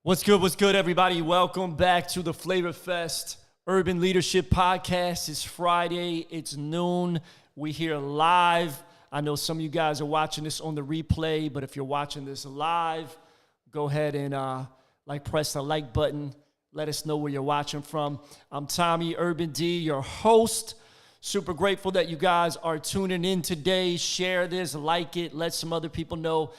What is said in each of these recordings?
What's good, everybody? Welcome back to the Flavor Fest Urban Leadership Podcast. It's Friday. It's noon. We're here live. I know some of you guys are watching this on the replay, but if you're watching this live, go ahead and press the like button. Let us know where you're watching from. I'm Tommy Urban D, your host. Super grateful that you guys are tuning in today. Share this, like it, let some other people know.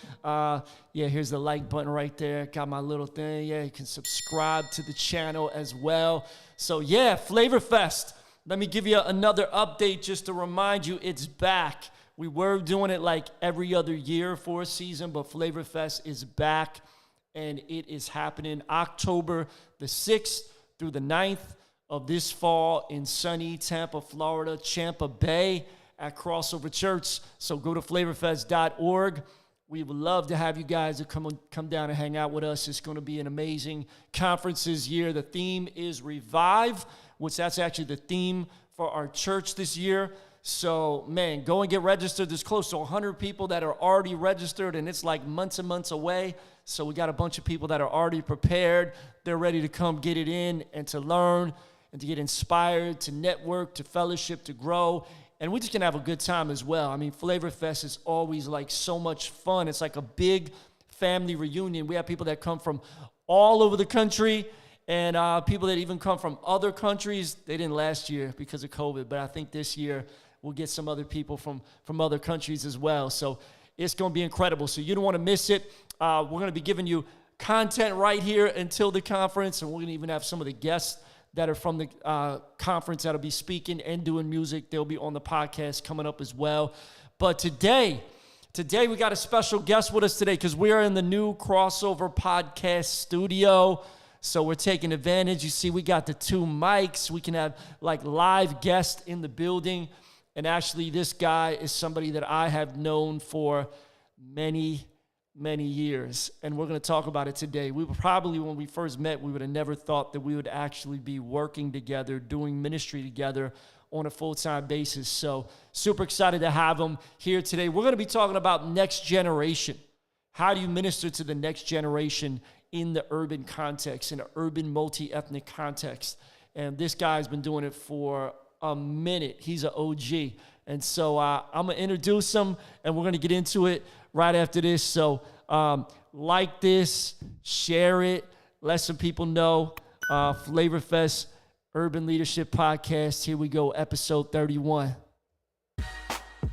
Here's the like button right there. Got my little thing. Yeah, you can subscribe to the channel as well. So Flavor Fest. Let me give you another update just to remind you it's back. We were doing it like every other year for a season, but Flavor Fest is back, and it is happening October the 6th through the 9th of this fall in sunny Tampa, Florida, Tampa Bay at Crossover Church. So go to flavorfest.org. We would love to have you guys to come down and hang out with us. It's going to be an amazing conference this year. The theme is Revive, which that's actually the theme for our church this year. So, man, go and get registered. There's close to 100 people that are already registered, and it's like months and months away. So we got a bunch of people that are already prepared. They're ready to come get it in and to learn and to get inspired, to network, to fellowship, to grow. And we're just going to have a good time as well. I mean, Flavor Fest is always like so much fun. It's like a big family reunion. We have people that come from all over the country and people that even come from other countries. They didn't last year because of COVID, but I think this year we'll get some other people from other countries as well. So it's going to be incredible. So you don't want to miss it. We're going to be giving you content right here until the conference, and we're going to even have some of the guests that are from the conference that'll be speaking and doing music. They'll be on the podcast coming up as well. But today we got a special guest with us today because we are in the new Crossover Podcast studio. So we're taking advantage. You see, we got the 2 mics. We can have like live guests in the building. And actually, this guy is somebody that I have known for many years, and we're going to talk about it today. We would probably, when we first met, we would have never thought that we would actually be working together, doing ministry together on a full-time basis. So super excited to have him here today. We're going to be talking about next generation. How do you minister to the next generation in the urban context, in an urban multi-ethnic context? And this guy's been doing it for a minute. He's an OG. And so I'm going to introduce him, and we're going to get into it right after this. So like this, share it, let some people know. Flavor Fest Urban Leadership Podcast. Here we go, episode 31.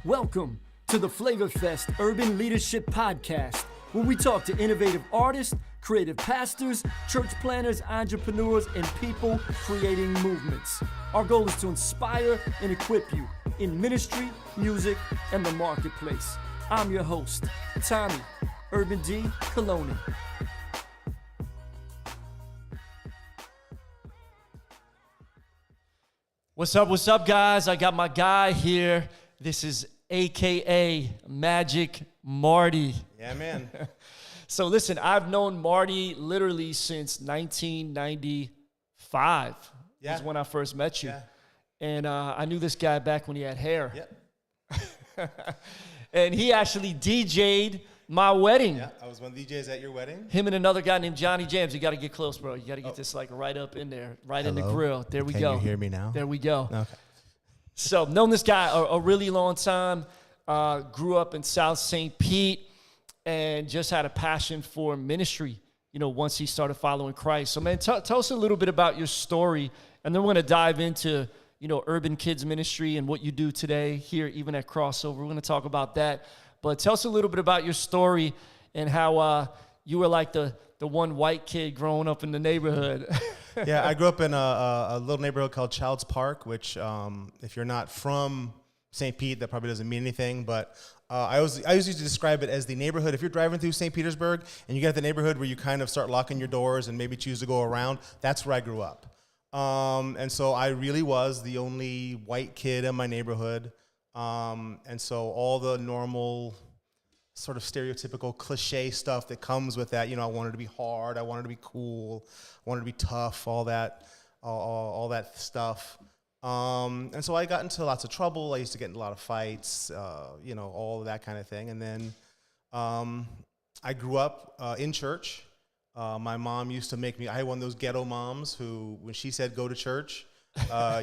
Welcome to the Flavor Fest Urban Leadership Podcast, where we talk to innovative artists, creative pastors, church planners, entrepreneurs, and people creating movements. Our goal is to inspire and equip you in ministry, music, and the marketplace. I'm your host, Tommy Urban D. Coloni. What's up, guys? I got my guy here. This is AKA Magic Marty. Yeah, man. So listen, I've known Marty literally since 1995. Yeah. Is when I first met you. Yeah. And I knew this guy back when he had hair. Yep. And he actually DJ'd my wedding. Yeah, I was one of the DJs at your wedding. Him and another guy named Johnny James. You got to get close, bro. You got to get this like right up in there, right in the grill. There we go. Can you hear me now? There we go. Okay. So known this guy a really long time. Grew up in South St. Pete and just had a passion for ministry, once he started following Christ. So, man, tell us a little bit about your story, and then we're going to dive into Urban Kids Ministry and what you do today here, even at Crossover. We're going to talk about that. But tell us a little bit about your story and how you were like the one white kid growing up in the neighborhood. Yeah, I grew up in a little neighborhood called Childs Park, which if you're not from St. Pete, that probably doesn't mean anything. But I always used to describe it as the neighborhood. If you're driving through St. Petersburg and you get to the neighborhood where you kind of start locking your doors and maybe choose to go around, that's where I grew up. And so I really was the only white kid in my neighborhood. And so all the normal sort of stereotypical cliche stuff that comes with that, I wanted to be hard, I wanted to be cool, I wanted to be tough, all that stuff. And so I got into lots of trouble. I used to get in a lot of fights, all of that kind of thing. And then I grew up in church. My mom used to make me. I had one of those ghetto moms who, when she said go to church,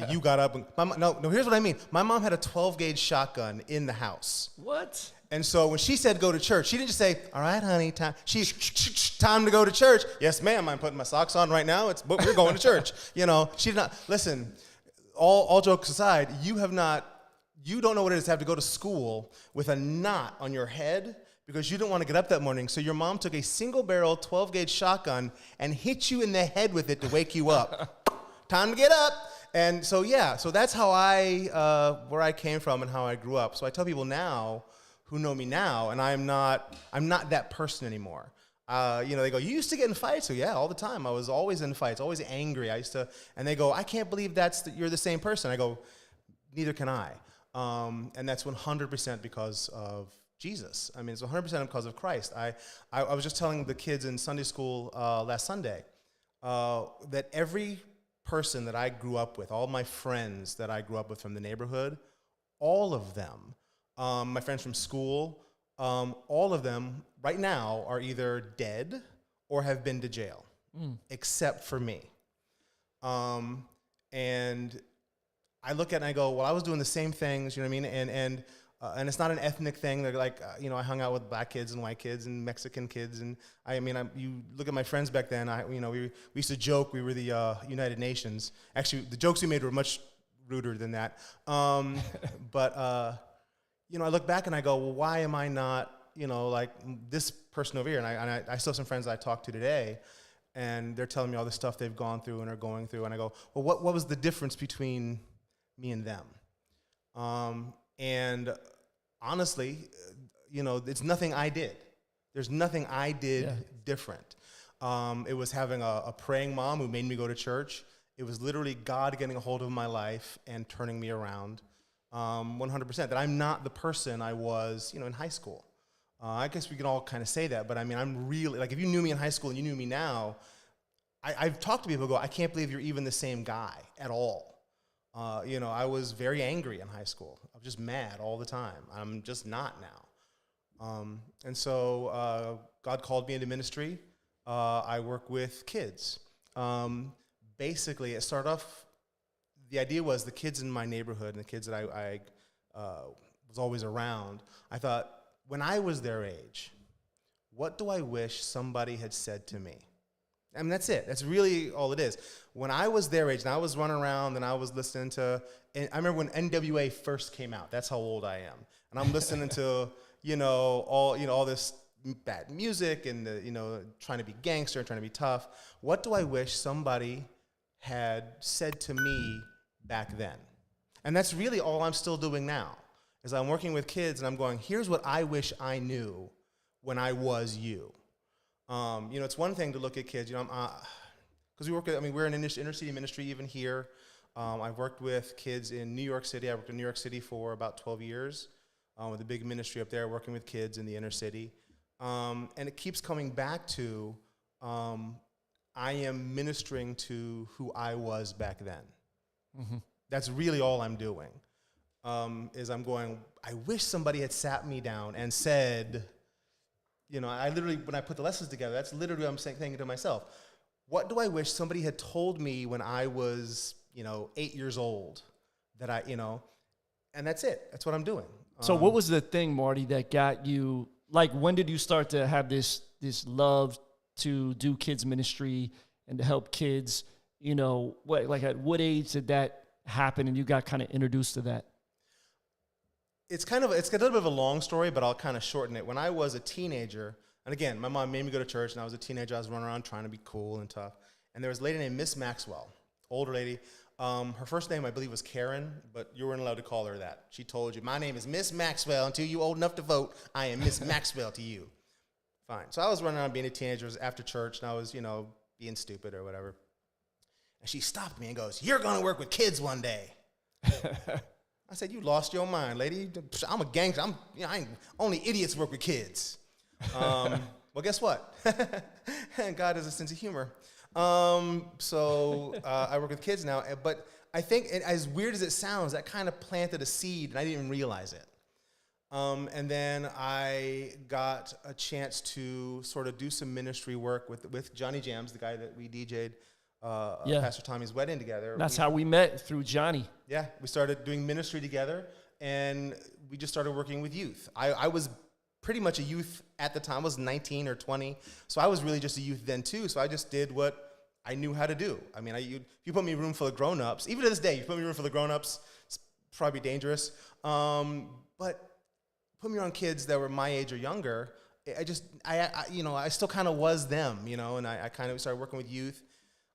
you got up. And, no. Here's what I mean. My mom had a 12-gauge shotgun in the house. What? And so when she said go to church, she didn't just say, all right, honey, time to go to church. Yes, ma'am, I'm putting my socks on right now. We're going to church. She did not, listen, all jokes aside, you don't know what it is to have to go to school with a knot on your head because you didn't want to get up that morning. So your mom took a single-barrel 12-gauge shotgun and hit you in the head with it to wake you up. Time to get up. And so, so that's how where I came from and how I grew up. So I tell people now, who know me now, and I'm not that person anymore. They go, you used to get in fights? So yeah, all the time. I was always in fights, always angry. And they go, I can't believe you're the same person. I go, neither can I. And that's 100% because of Jesus. I mean, it's 100% because of Christ. I was just telling the kids in Sunday school last Sunday that every person that I grew up with, all my friends that I grew up with from the neighborhood, all of them, my friends from school, all of them right now are either dead or have been to jail, except for me. And I look at it and I go, well, I was doing the same things, you know what I mean? And it's not an ethnic thing. They're like, I hung out with black kids and white kids and Mexican kids. And you look at my friends back then, we used to joke we were the United Nations. Actually, the jokes we made were much ruder than that. But I look back and I go, well, why am I not, like this person over here? And I still have some friends I talk to today, and they're telling me all the stuff they've gone through and are going through. And I go, well, what was the difference between me and them? And honestly, it's nothing I did. There's nothing I did different. It was having a praying mom who made me go to church. It was literally God getting a hold of my life and turning me around. 100%, that I'm not the person I was, in high school. I guess we can all kind of say that, but I'm really, like, if you knew me in high school and you knew me now, I've talked to people who go, I can't believe you're even the same guy at all. I was very angry in high school. I was just mad all the time. I'm just not now. And so God called me into ministry. I work with kids. Basically, it started off, the idea was the kids in my neighborhood and the kids that I was always around, I thought, when I was their age, what do I wish somebody had said to me? I mean, that's it. That's really all it is. When I was their age, and I was running around and I was listening to, and I remember when NWA first came out. That's how old I am. And I'm listening to, all this bad music and, trying to be gangster and trying to be tough. What do I wish somebody had said to me back then? And that's really all I'm still doing now, is I'm working with kids and I'm going, here's what I wish I knew when I was you. It's one thing to look at kids, because we're in inner city ministry even here. I've worked with kids in New York City. I worked in New York City for about 12 years with a big ministry up there, working with kids in the inner city. And it keeps coming back to I am ministering to who I was back then. Mm-hmm. That's really all I'm doing. Is I'm going, I wish somebody had sat me down and said, I literally, when I put the lessons together, that's literally what I'm thinking to myself. What do I wish somebody had told me when I was, 8 years old that and that's it. That's what I'm doing. So what was the thing, Marty, that got you, like, when did you start to have this love to do kids ministry and to help kids, at what age did that happen and you got kind of introduced to that? It's a little bit of a long story, but I'll kind of shorten it. When I was a teenager, and again, my mom made me go to church, and I was a teenager. I was running around trying to be cool and tough. And there was a lady named Miss Maxwell, older lady. Her first name, I believe, was Karen, but you weren't allowed to call her that. She told you, my name is Miss Maxwell. Until you're old enough to vote, I am Miss Maxwell to you. Fine. So I was running around being a teenager. It was after church, and I was, being stupid or whatever. And she stopped me and goes, you're going to work with kids one day. I said, you lost your mind, lady. I'm a gangster. Only idiots work with kids. Well, guess what? God has a sense of humor. So I work with kids now. But I think, as weird as it sounds, that kind of planted a seed, and I didn't even realize it. And then I got a chance to sort of do some ministry work with Johnny Jams, the guy that we DJ'd Pastor Tommy's wedding together. That's how we met, through Johnny. Yeah, we started doing ministry together, and we just started working with youth. I was pretty much a youth at the time. I was 19 or 20, so I was really just a youth then too. So I just did what I knew how to do. I mean, if you put me in a room full of grown-ups, even to this day, you put me in a room full of grown-ups, it's probably dangerous. But put me around kids that were my age or younger, I still kind of was them, and I kind of started working with youth,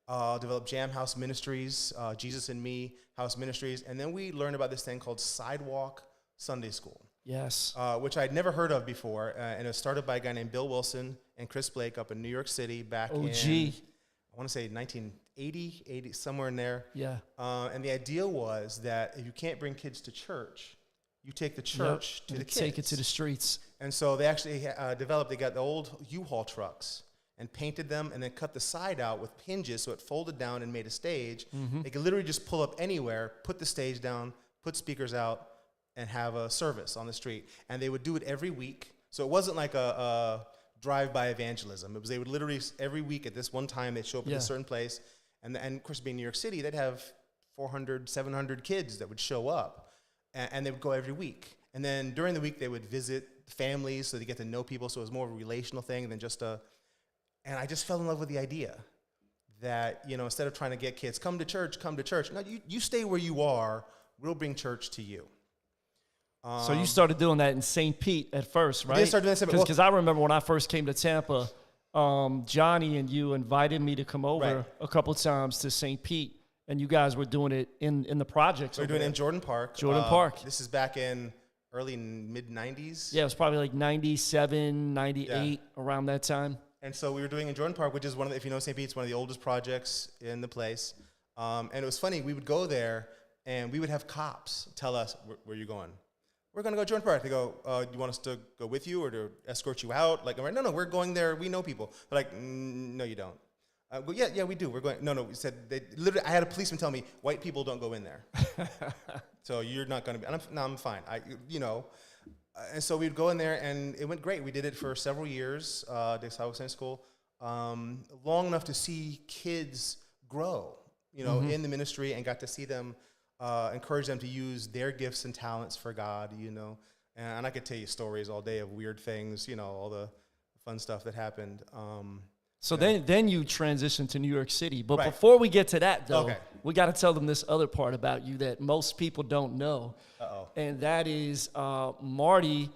developed Jam House Ministries, Jesus and Me House Ministries, and then we learned about this thing called Sidewalk Sunday School. Yes. Which I'd never heard of before, and it was started by a guy named Bill Wilson and Chris Blake up in New York City back in, I want to say 1980, somewhere in there. Yeah. And the idea was that if you can't bring kids to church, you take the church to the kids. Take it to the streets. And so they actually they got the old U-Haul trucks and painted them and then cut the side out with hinges so it folded down and made a stage. Mm-hmm. They could literally just pull up anywhere, put the stage down, put speakers out, and have a service on the street. And they would do it every week. So it wasn't like a drive-by evangelism. It was they would literally, every week at this one time, they'd show up at a certain place. And of course, being New York City, they'd have 400, 700 kids that would show up. And they would go every week. And then during the week, they would visit families so they get to know people. So it was more of a relational thing than just and I just fell in love with the idea that, instead of trying to get kids, come to church. No, you stay where you are. We'll bring church to you. So you started doing that in St. Pete at first, right? I did start doing that. Because I remember when I first came to Tampa, Johnny and you invited me to come over a couple times to St. Pete, and you guys were doing it in the projects. We were doing it in Jordan Park. Park. This is back in early mid-'90s. Yeah, it was probably like 97, 98, around that time. And so we were doing it in Jordan Park, which is one of the, if you know St. Pete, it's one of the oldest projects in the place. And it was funny, we would go there, and we would have cops tell us, where are you going? We're going to go to Jordan Park. They go, do you want us to go with you or to escort you out? Like, no, we're going there. We know people. They're like, no, you don't. Well, yeah, we do. We're going. No, we said, literally, I had a policeman tell me, white people don't go in there. So you're not going to be, and I'm fine. And so we'd go in there, and it went great. We did it for several years, Dick's Highway Sunday School, long enough to see kids grow, in the ministry, and got to see them encourage them to use their gifts and talents for God, and I could tell you stories all day of weird things, all the fun stuff that happened. Then you transitioned to New York City. But before we get to that, though, we got to tell them this other part about you that most people don't know. Uh-oh. And that is Marty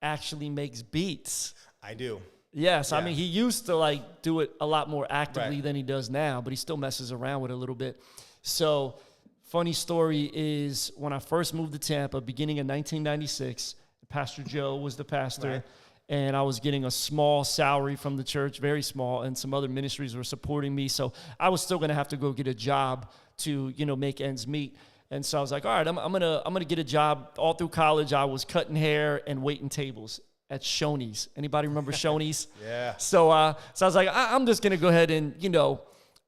actually makes beats. I do. Yes, yeah. I mean, he used to do it a lot more actively than he does now, but he still messes around with it a little bit. So funny story is when I first moved to Tampa, beginning of 1996, Pastor Joe was the pastor. Right. And I was getting a small salary from the church, very small, and some other ministries were supporting me. So I was still going to have to go get a job to, make ends meet. And so I was like, all right, I'm gonna get a job. All through college, I was cutting hair and waiting tables at Shoney's. Anybody remember Shoney's? Yeah. So I was like, I'm just gonna go ahead and,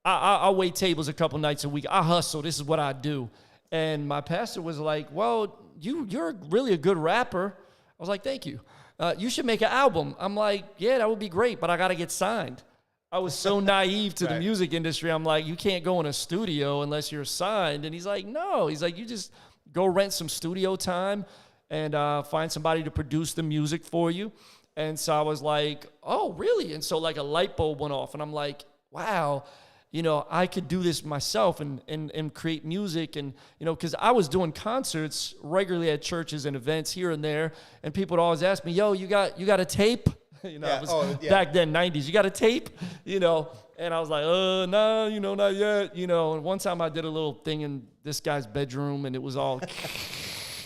I'll wait tables a couple nights a week. I hustle. This is what I do. And my pastor was like, well, you're really a good rapper. I was like, thank you. You should make an album. I'm like, yeah, that would be great, but I got to get signed. I was so naive to the music industry. I'm like, you can't go in a studio unless you're signed. And he's like, no. He's like, you just go rent some studio time and find somebody to produce the music for you. And so I was like, oh, really? And so a light bulb went off. And I'm like, wow, I could do this myself and create music. And, because I was doing concerts regularly at churches and events here and there. And people would always ask me, yo, you got a tape? It was back then, 90s. You got a tape? And I was like, no, not yet. And one time I did a little thing in this guy's bedroom, and it was all,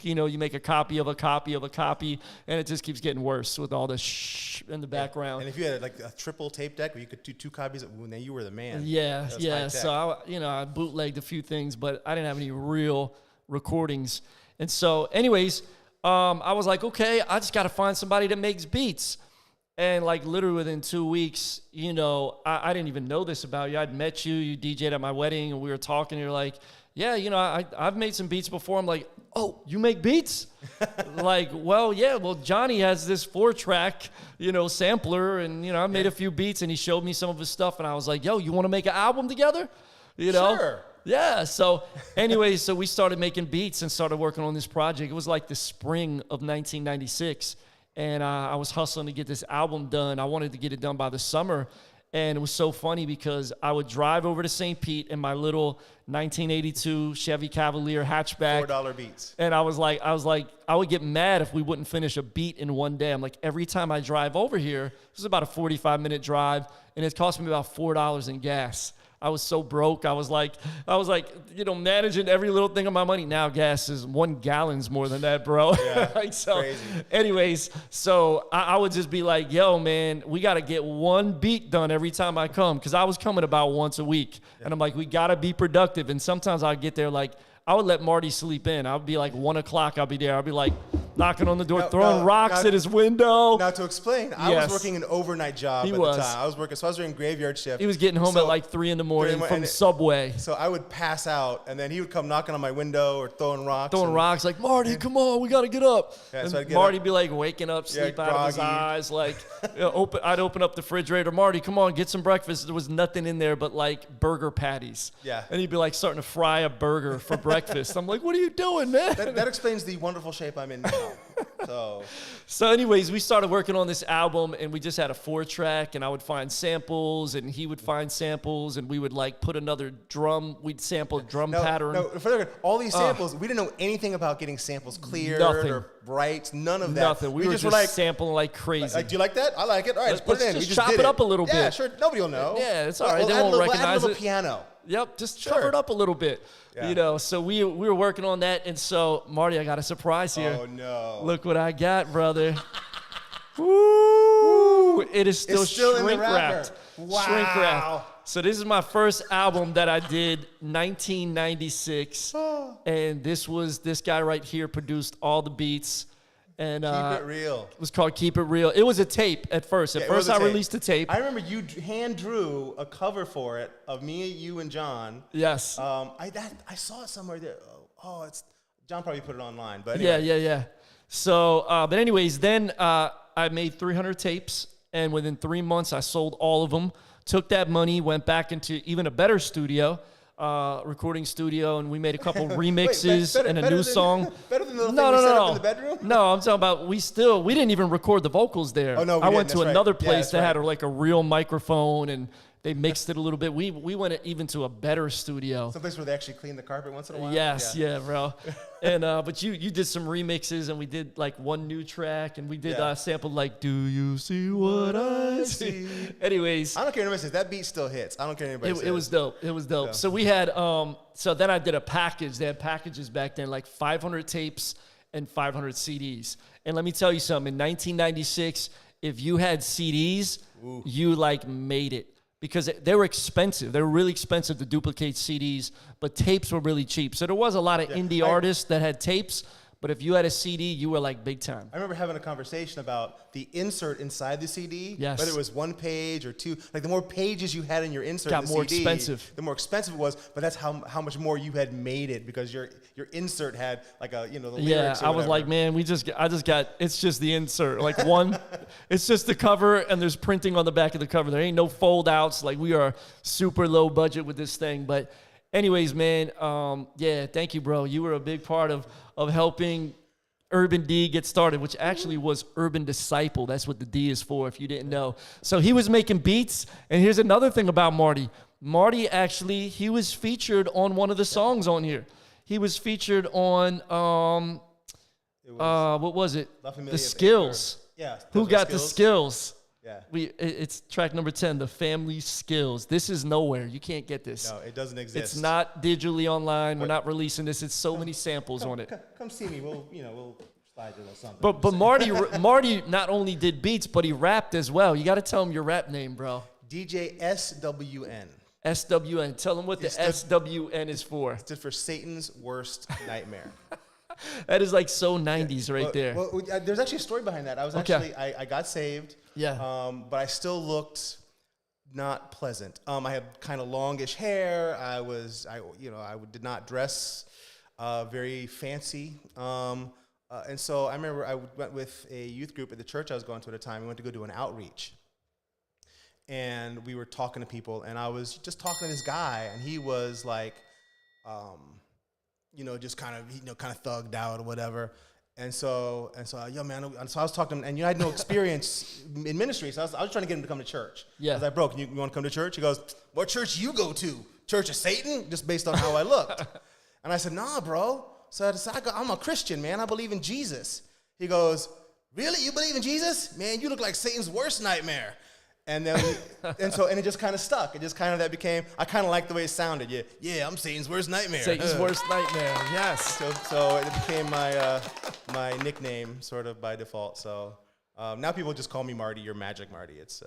you make a copy of a copy of a copy, and it just keeps getting worse with all the shh in the background. And if you had a triple tape deck where you could do two copies, then you were the man. Yeah. So I bootlegged a few things, but I didn't have any real recordings. And so, anyways, I was like, okay, I just got to find somebody that makes beats. And literally within 2 weeks, I didn't even know this about you. I'd met you. You DJ'd at my wedding, and we were talking. And you're like, yeah, I've made some beats before. I'm like, oh, you make beats? Like, well, yeah, well, Johnny has this 4-track, sampler, and, I made a few beats, and he showed me some of his stuff, and I was like, yo, you want to make an album together? Sure. Yeah, so anyway, so we started making beats and started working on this project. It was like the spring of 1996, and I was hustling to get this album done. I wanted to get it done by the summer, and it was so funny because I would drive over to St. Pete in my little 1982 Chevy Cavalier hatchback. $4 beats. And I was like, I would get mad if we wouldn't finish a beat in one day. I'm like, every time I drive over here, this is about a 45-minute drive, and it cost me about $4 in gas. I was so broke. I was like, managing every little thing of my money. Now gas is 1 gallon's more than that, bro. Yeah, like, so, crazy. anyways, so I would just be like, yo, man, we got to get one beat done every time I come, because I was coming about once a week. Yeah. And I'm like, we got to be productive. And sometimes I'd get there like, I would let Marty sleep in. I would be like 1 o'clock. I'll be there. I'll be like knocking on the door, throwing rocks at his window. Now to explain, I was working an overnight job at the time. I was working graveyard shift. He was getting home at like 3 in the morning from Subway. So I would pass out, and then he would come knocking on my window or throwing rocks. Like, Marty, come on, we got to get up. Yeah, and so Marty'd be like waking up, sleep out of his eyes. Like, I'd open up the refrigerator. Marty, come on, get some breakfast. There was nothing in there but like burger patties. Yeah. And he'd be like starting to fry a burger for breakfast. I'm like, what are you doing, man? That explains the wonderful shape I'm in now. So anyways, we started working on this album, and we just had a 4-track, and I would find samples, and he would find samples, and we would like put another drum. We'd sample drum pattern. No, for the record, all these samples, we didn't know anything about getting samples cleared or bright. None of that. Nothing. We were just like sampling like crazy. Like, do you like that? I like it. All right, let's put it in. Just chop it up a little bit. Yeah, sure. Nobody will know. Yeah, it's all right. They won't recognize add a little it. Piano. Yep, just cover it up a little bit. Yeah. So we were working on that, and so Marty, I got a surprise here. Oh no! Look what I got, brother. Woo! It is still shrink wrapped. Wow. Shrink wrapped. So this is my first album that I did, 1996, and this guy right here produced all the beats. And Keep It Real. It was called Keep It Real. It was a tape at first. At first, I released a tape. I remember you hand drew a cover for it of me, you, and John. Yes. I saw it somewhere there. Oh, it's John probably put it online. But anyway. Yeah. So, but anyways, then I made 300 tapes, and within 3 months, I sold all of them. Took that money, went back into even a better studio. Recording studio, and we made a couple remixes and a new song. Better than the little thing we set up in the bedroom? No, I'm talking about we didn't even record the vocals there. Oh, no, I went to another place that had right. like a real microphone, and they mixed it a little bit. We went even to a better studio. Someplace where they actually clean the carpet once in a while? Yes, yeah bro. And but you did some remixes, and we did like one new track, and we did sampled like, do you see what I see? Anyways. I don't care anybody says, that beat still hits. I don't care anybody says. It was dope. It was dope. Yeah. So we had, so then I did a package. They had packages back then, like 500 tapes and 500 CDs. And let me tell you something, in 1996, if you had CDs, you like made it. Because they were expensive. They were really expensive to duplicate CDs, but tapes were really cheap. So there was a lot of indie artists that had tapes, but if you had a CD, you were like big time. I remember having a conversation about the insert inside the CD, whether it was 1 page or 2. Like the more pages you had in your insert in the more CD, expensive. The more expensive it was, but that's how much more you had made it because your insert had like the lyrics or I was like, man, it's just the insert. Like it's just the cover, and there's printing on the back of the cover. There ain't no fold outs. Like we are super low budget with this thing. But anyways, man, thank you, bro. You were a big part of helping Urban D get started, which actually was Urban Disciple. That's what the D is for, if you didn't know. So he was making beats, and here's another thing about Marty. Marty actually, he was featured on one of the songs on here. He was featured on, what was it? The Skills. Who got the Skills? Yeah. It's track number 10, The Family Skills. This is nowhere. You can't get this. No, it doesn't exist. It's not digitally online. We're not releasing this. It's so many samples on it. Come see me. We'll slide you a little something. But Marty not only did beats, but he rapped as well. You got to tell him your rap name, bro. DJ SWN. SWN. Tell him what the SWN is for. It stood for Satan's Worst Nightmare. That is like so 90s right there. Well, there's actually a story behind that. I was I got saved. Yeah. But I still looked not pleasant. I had kind of longish hair. I did not dress very fancy. And so I remember I went with a youth group at the church I was going to at the time. We went to go do an outreach. And we were talking to people, and I was just talking to this guy, and he was like, just kind of thugged out or whatever. And so, yo, man, so I was talking to him, and I had no experience in ministry, so I was trying to get him to come to church. Yeah. I was like, bro, you want to come to church? He goes, what church you go to? Church of Satan? Just based on how I looked. And I said, nah, bro. So I decided, I'm a Christian, man. I believe in Jesus. He goes, really? You believe in Jesus? Man, you look like Satan's worst nightmare. And then, and it just kind of stuck. It just kind of, that became, I kind of liked the way it sounded. Yeah, I'm Satan's worst nightmare. Satan's worst nightmare, yes. So it became my nickname sort of by default. So now people just call me Marty, or Magic Marty. It's,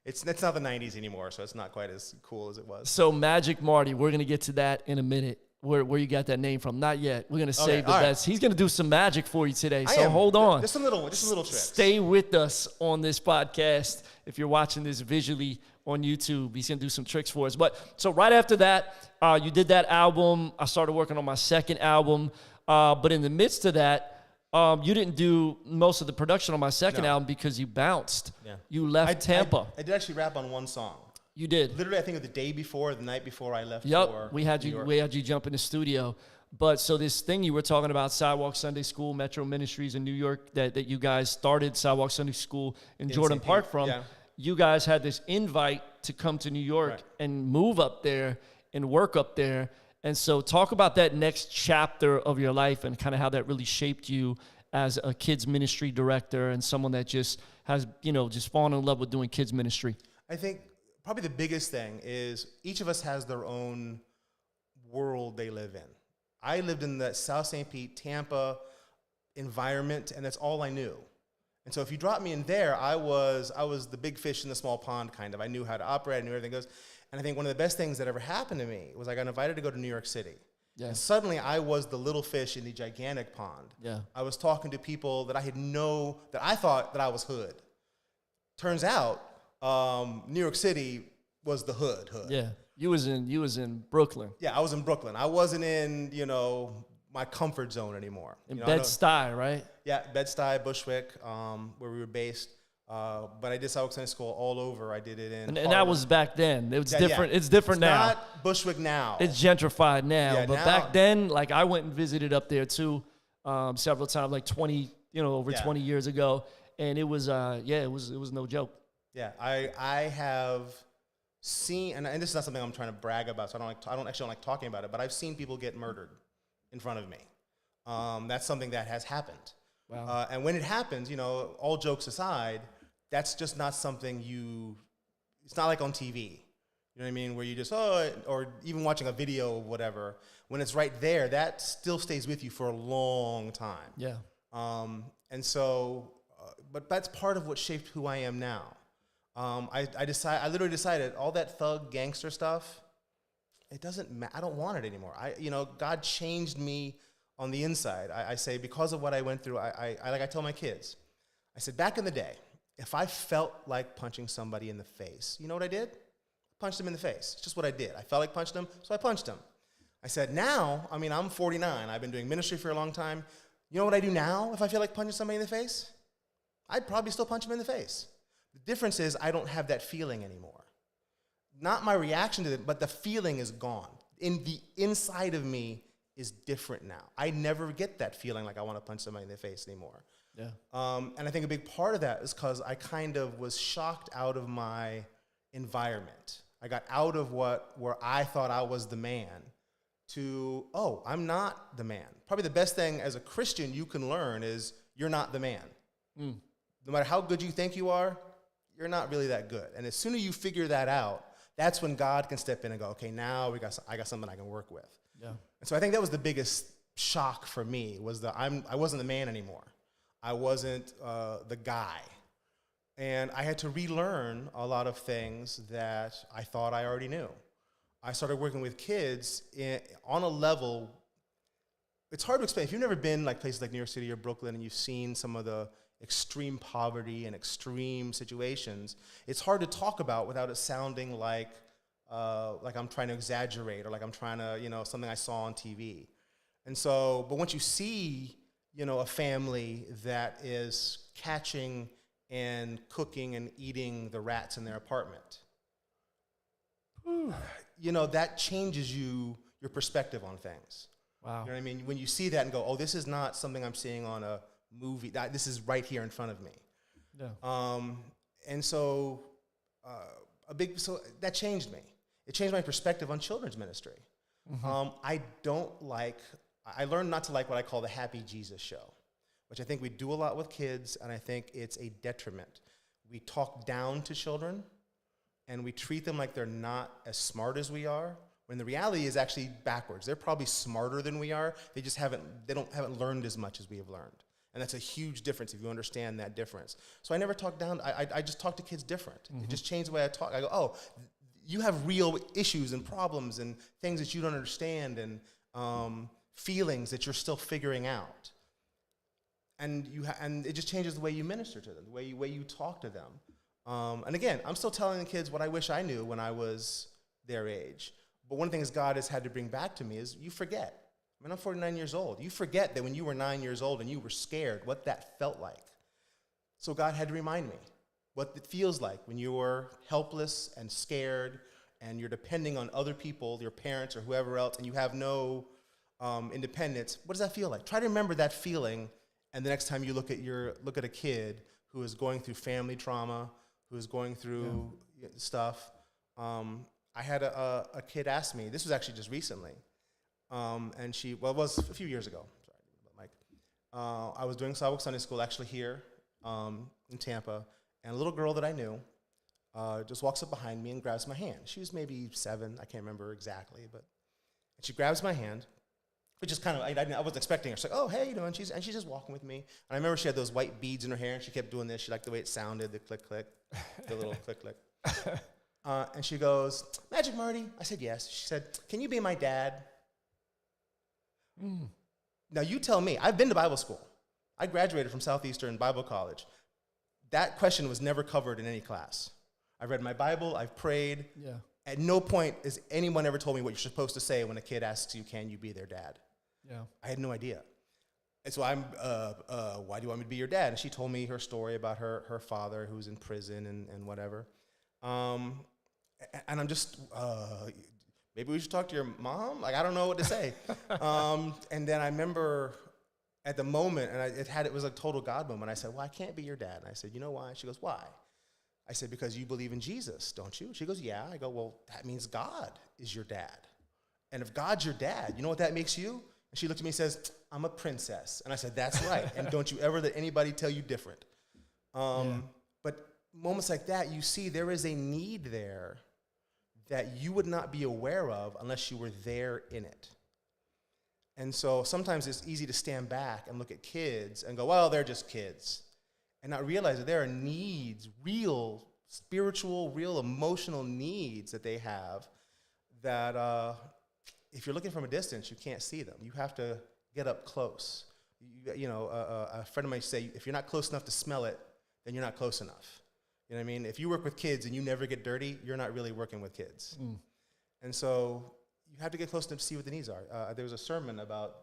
it's not the 90s anymore, so it's not quite as cool as it was. So Magic Marty, we're going to get to that in a minute. Where you got that name from? Not yet. We're gonna save the best. He's gonna do some magic for you today. So hold on. Just a little trick. Stay with us on this podcast. If you're watching this visually on YouTube, he's gonna do some tricks for us. But so right after that, you did that album. I started working on my second album. But in the midst of that, you didn't do most of the production on my second album because you bounced. Yeah. You left Tampa. I did actually rap on one song. You did. Literally, I think it was the day before, the night before I left. Yep, we had you jump in the studio. But so this thing you were talking about, Sidewalk Sunday School, Metro Ministries in New York, that you guys started Sidewalk Sunday School in Jordan Park from. Yeah. You guys had this invite to come to New York and move up there and work up there. And so talk about that next chapter of your life and kind of how that really shaped you as a kids ministry director and someone that just has, just fallen in love with doing kids ministry. I think probably the biggest thing is each of us has their own world they live in. I lived in the South St. Pete, Tampa environment, and that's all I knew. And so if you dropped me in there, I was the big fish in the small pond, kind of. I knew how to operate, I knew everything goes. And I think one of the best things that ever happened to me was I got invited to go to New York City. Yeah. And suddenly I was the little fish in the gigantic pond. Yeah. I was talking to people that I thought that I was hood. Turns out, New York City was the hood. Yeah, you was in Brooklyn. Yeah, I was in Brooklyn. I wasn't in my comfort zone anymore. In Bed-Stuy, right? Yeah, Bed-Stuy, Bushwick, where we were based. But I did Sidewalk Sunday School all over. I did it in and that was back then. It was different. Yeah. It's different now. It's not Bushwick now. It's gentrified now. Yeah, but now, back then, I went and visited up there too, several times, 20 years ago, and it was it was no joke. Yeah, I have seen, and this is not something I'm trying to brag about, so I don't actually like talking about it, but I've seen people get murdered in front of me. That's something that has happened. Wow. And when it happens, all jokes aside, that's just not something it's not like on TV. You know what I mean? Where you just, or even watching a video or whatever, when it's right there, that still stays with you for a long time. Yeah. And so, but that's part of what shaped who I am now. I literally decided all that thug gangster stuff, it doesn't matter. I don't want it anymore. God changed me on the inside. I say, because of what I went through, I tell my kids, I said, back in the day, if I felt like punching somebody in the face, you know what I did? Punched them in the face. It's just what I did. I felt like punching them, so I punched them. I said, now, I'm 49. I've been doing ministry for a long time. You know what I do now if I feel like punching somebody in the face? I'd probably still punch them in the face. The difference is I don't have that feeling anymore. Not my reaction to it, but the feeling is gone. In the inside of me is different now. I never get that feeling like I want to punch somebody in the face anymore. Yeah. And I think a big part of that is because I kind of was shocked out of my environment. I got out of where I thought I was the man to, I'm not the man. Probably the best thing as a Christian you can learn is you're not the man. Mm. No matter how good you think you are, you're not really that good. And as soon as you figure that out, that's when God can step in and go, okay, now I got something I can work with. Yeah. And so I think that was the biggest shock for me, was that I wasn't the man anymore. I wasn't the guy. And I had to relearn a lot of things that I thought I already knew. I started working with kids on a level, it's hard to explain. If you've never been places like New York City or Brooklyn and you've seen some of the extreme poverty and extreme situations, it's hard to talk about without it sounding like I'm trying to exaggerate or like I'm trying to, something I saw on TV. And so, but once you see, a family that is catching and cooking and eating the rats in their apartment, that changes your perspective on things. Wow. You know what I mean? When you see that and go, oh, this is not something I'm seeing on a movie. This is right here in front of me. Yeah. And so, so that changed me. It changed my perspective on children's ministry. I learned not to like what I call the Happy Jesus show, which I think we do a lot with kids, and I think it's a detriment. We talk down to children, and we treat them like they're not as smart as we are, when the reality is actually backwards. They're probably smarter than we are. They just haven't learned as much as we have learned. And that's a huge difference if you understand that difference. So I never talk down. I just talk to kids different. It just changed the way I talk. I go, oh, you have real issues and problems and things that you don't understand and feelings that you're still figuring out. And and it just changes the way you minister to them, the way you talk to them. And again, I'm still telling the kids what I wish I knew when I was their age. But one of the things God has had to bring back to me is you forget. I mean, I'm 49 years old. You forget that when you were 9 years old and you were scared, what that felt like. So God had to remind me what it feels like when you are helpless and scared and you're depending on other people, your parents or whoever else, and you have no independence. What does that feel like? Try to remember that feeling, and the next time you look at a kid who is going through family trauma, who is going through stuff. I had a kid ask me, this was actually just recently, and it was a few years ago. Sorry, Mike. I was doing Sidewalk Sunday School actually here in Tampa, and a little girl that I knew just walks up behind me and grabs my hand. She was maybe 7, I can't remember exactly, and she grabs my hand, which is kind of, I wasn't expecting her. She's like, oh, hey, and she's just walking with me. And I remember she had those white beads in her hair, and she kept doing this. She liked the way it sounded, the click, click, the little click, click. And she goes, Magic Marty? I said, yes. She said, can you be my dad? Now, you tell me. I've been to Bible school. I graduated from Southeastern Bible College. That question was never covered in any class. I read my Bible. I've prayed. Yeah. At no point has anyone ever told me what you're supposed to say when a kid asks you, can you be their dad? Yeah. I had no idea. And so why do you want me to be your dad? And she told me her story about her father who's in prison and whatever. And I'm just, maybe we should talk to your mom? Like, I don't know what to say. And then I remember at the moment, and it was a total God moment. I said, well, I can't be your dad. And I said, you know why? She goes, why? I said, because you believe in Jesus, don't you? She goes, yeah. I go, well, that means God is your dad. And if God's your dad, you know what that makes you? And she looked at me and says, I'm a princess. And I said, that's right. And don't you ever let anybody tell you different. But moments like that, you see there is a need there that you would not be aware of unless you were there in it. And so sometimes it's easy to stand back and look at kids and go, well, they're just kids. And not realize that there are needs, real spiritual, real emotional needs that they have that if you're looking from a distance, you can't see them. You have to get up close. A friend of mine say, if you're not close enough to smell it, then you're not close enough. You know what I mean? If you work with kids and you never get dirty, you're not really working with kids. And so you have to get close enough to see what the needs are. There was a sermon about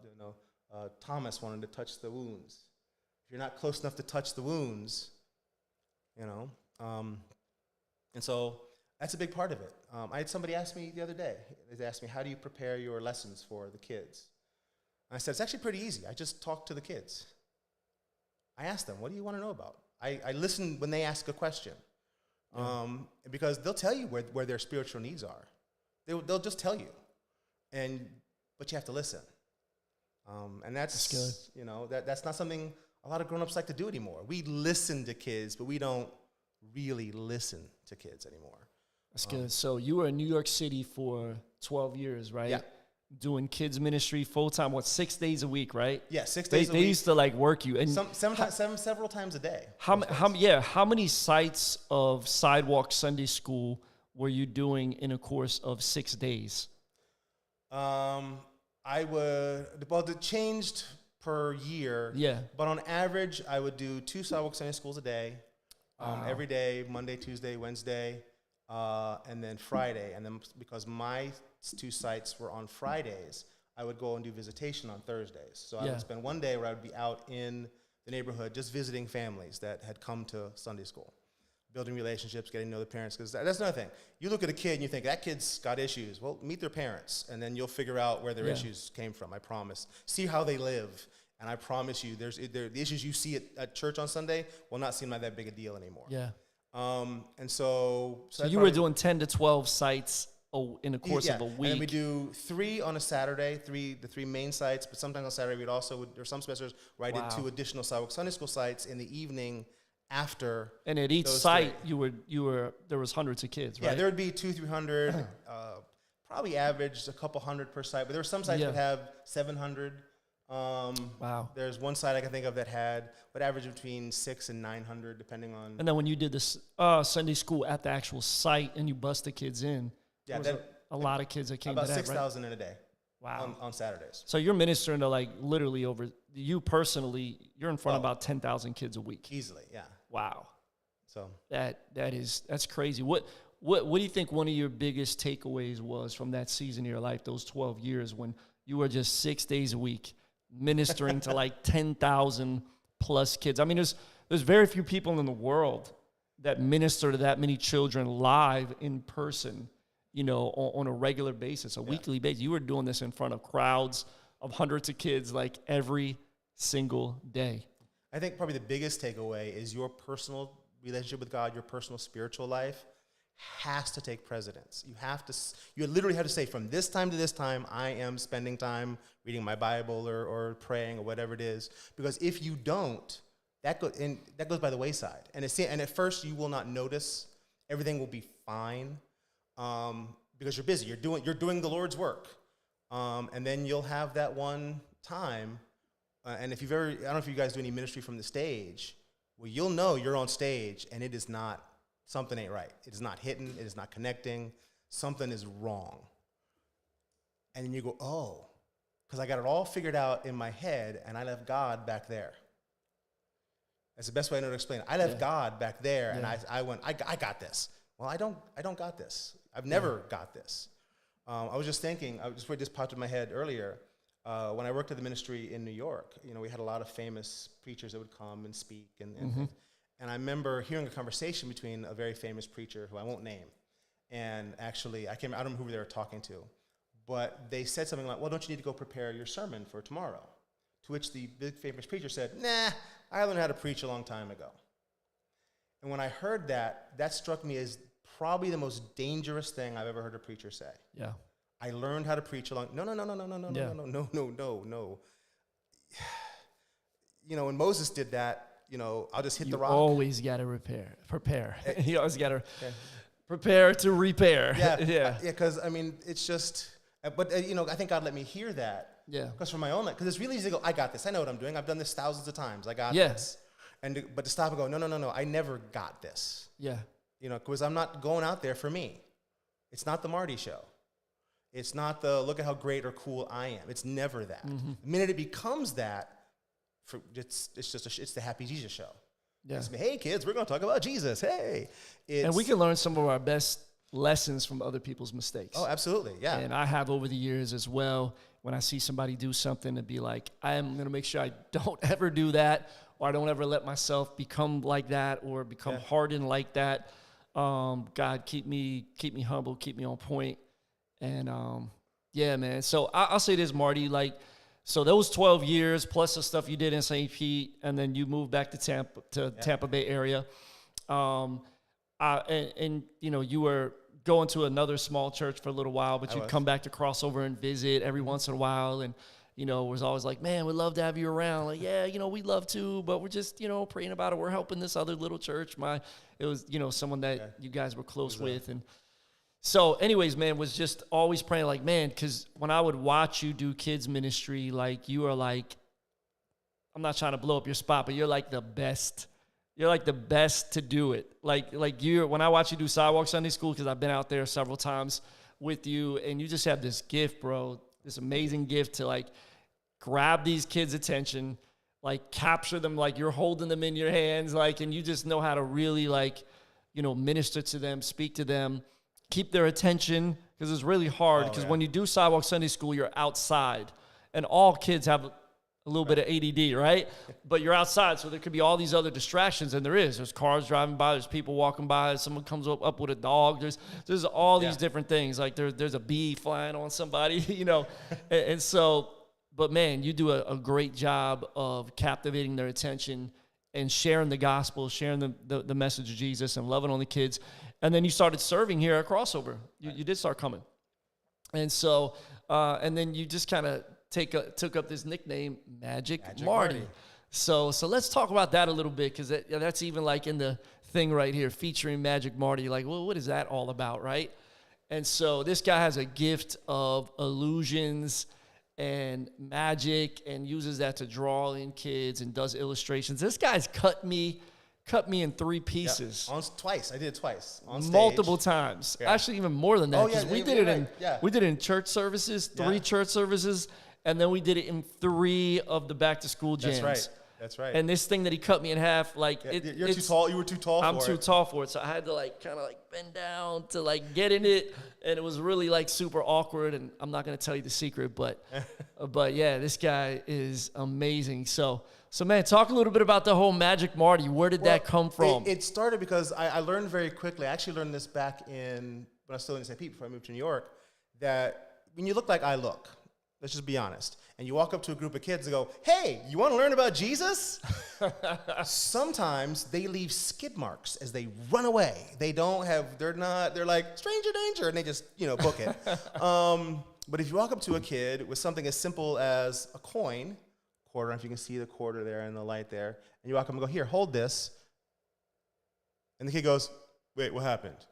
Thomas wanting to touch the wounds. If you're not close enough to touch the wounds, and so that's a big part of it. I had somebody ask me the other day. They asked me, how do you prepare your lessons for the kids? And I said, it's actually pretty easy. I just talk to the kids. I ask them, what do you want to know about? I listen when they ask a question, because they'll tell you where their spiritual needs are. They'll just tell you, but you have to listen. And that's good. That's not something a lot of grown-ups like to do anymore. We listen to kids, but we don't really listen to kids anymore. That's good. So you were in New York City for 12 years, right? Yeah. Doing kids ministry full-time, 6 days a week, right? Yeah, 6 days a week. They used to work you. And several times a day. How many sites of Sidewalk Sunday School were you doing in a course of 6 days? It changed per year. Yeah. But on average, I would do 2 Sidewalk Sunday Schools a day, every day, Monday, Tuesday, Wednesday, and then Friday. And then because my 2 sites were on Fridays, I would go and do visitation on Thursdays. So I Yeah. would spend one day where I would be out in the neighborhood just visiting families that had come to Sunday school, building relationships, getting to know the parents. Because that's another thing. You look at a kid and you think, that kid's got issues. Well, meet their parents, and then you'll figure out where their issues came from, I promise. See how they live, and I promise you, the issues you see at church on Sunday will not seem like that big a deal anymore. Yeah. And so you were doing 10 to 12 sites in the course of a week. And then we do 3 on a Saturday, the 3 main sites, but sometimes on Saturday there are some semesters where I did 2 additional sidewalk Sunday school sites in the evening after. And at each site, there was hundreds of kids, right? Yeah, there would be 200-300, probably averaged a couple hundred per site, but there were some sites that have 700. Wow. There's one site I can think of that would average between 600 and 900, depending on. And then when you did this Sunday school at the actual site and you bust the kids in, a lot of kids that came to that, about 6,000 in a day. Wow. On Saturdays. So you're ministering to like literally you personally, you're in front of about 10,000 kids a week. Easily, yeah. Wow. So that's crazy. What do you think one of your biggest takeaways was from that season of your life, those 12 years when you were just 6 days a week ministering to like 10,000 plus kids? I mean, there's very few people in the world that minister to that many children live in person, on a regular basis, weekly basis. You were doing this in front of crowds of hundreds of kids like every single day. I think probably the biggest takeaway is your personal relationship with God, your personal spiritual life has to take precedence. You literally have to say, from this time to this time, I am spending time reading my Bible or praying or whatever it is. Because if you don't, that goes by the wayside. And at first you will not notice. Everything will be fine because you're busy. You're doing the Lord's work. And then you'll have that one time. And I don't know if you guys do any ministry from the stage. Well, you'll know you're on stage and it is not, something ain't right. It is not hitting. It is not connecting. Something is wrong. And then you go, oh, because I got it all figured out in my head and I left God back there. That's the best way I know to explain it. I left God back there and I went, I got this. Well, I don't got this. I've never got this. I was just thinking, it just popped in my head earlier. When I worked at the ministry in New York, we had a lot of famous preachers that would come and speak. And I remember hearing a conversation between a very famous preacher who I won't name. And actually, I don't remember who they were talking to. But they said something like, well, don't you need to go prepare your sermon for tomorrow? To which the big famous preacher said, nah, I learned how to preach a long time ago. And when I heard that, that struck me as probably the most dangerous thing I've ever heard a preacher say. Yeah. I learned how to preach no. When Moses did that, I'll just hit the rock. You always got to prepare. You always got to prepare to repair. Yeah, because, it's just, but, I think God let me hear that. Yeah. Because for my own life, because it's really easy to go, I got this. I know what I'm doing. I've done this thousands of times. I got this. But to stop and go, no, I never got this. Yeah. Because I'm not going out there for me. It's not the Marty show. It's not the look at how great or cool I am. It's never that. Mm-hmm. The minute it becomes that, it's the Happy Jesus show. Yeah. It's, hey kids, we're going to talk about Jesus. Hey, and we can learn some of our best lessons from other people's mistakes. Oh, absolutely, yeah. And I have over the years as well. When I see somebody do something, to be like, I am going to make sure I don't ever do that, or I don't ever let myself become like that, or become hardened like that. God, keep me humble, keep me on point. And, man. So I'll say this, Marty, so those 12 years plus the stuff you did in St. Pete, and then you moved back to Tampa Bay area. You were going to another small church for a little while, but you'd come back to crossover and visit every once in a while. And, was always like, man, we'd love to have you around. Like, we'd love to, but we're just, praying about it. We're helping this other little church. It was, someone that you guys were close with. And so anyways, man, was just always praying like, man, because when I would watch you do kids ministry, you are I'm not trying to blow up your spot, but you're the best. You're the best to do it. When I watch you do Sidewalk Sunday School, because I've been out there several times with you, and you just have this gift, bro, this amazing gift to grab these kids' attention, capture them, you're holding them in your hands, and you just know how to really minister to them, speak to them, keep their attention, because it's really hard. Because when you do sidewalk Sunday school, you're outside, and all kids have a little bit of ADD, right? But you're outside, so there could be all these other distractions, and there's cars driving by, there's people walking by, someone comes up with a dog, there's all these different things. Like there's a bee flying on somebody, you know, and so. But man, you do a great job of captivating their attention and sharing the gospel, sharing the message of Jesus, and loving on the kids. And then you started serving here at Crossover. You did start coming, and so and then you just kind of took up this nickname, Magic Marty. So let's talk about that a little bit, because that's even like in the thing right here, featuring Magic Marty. Like, well, what is that all about, right? And so this guy has a gift of illusions and magic, and uses that to draw in kids and does illustrations. This guy's cut me in 3 pieces. Yep. Twice. I did it twice. On stage. Multiple times. Yeah. Actually, even more than that, because we did it in church services, 3 church services, and then we did it in 3 of the back to school jams. That's right. And this thing that he cut me in half, like you're too tall. You were too tall. I'm too tall for it, so I had to kind of bend down to get in it, and it was really super awkward. And I'm not gonna tell you the secret, but yeah, this guy is amazing. So man, talk a little bit about the whole Magic Marty. Where did that come from? It started because I learned very quickly. I actually learned this back when I was still in St. Pete before I moved to New York. That when you look like I look, let's just be honest, and you walk up to a group of kids and go, "Hey, you want to learn about Jesus?" Sometimes they leave skid marks as they run away. They're like, "Stranger danger," and they just, book it. But if you walk up to a kid with something as simple as a coin, quarter, if you can see the quarter there in the light there, and you walk up and go, "Here, hold this." And the kid goes, "Wait, what happened?"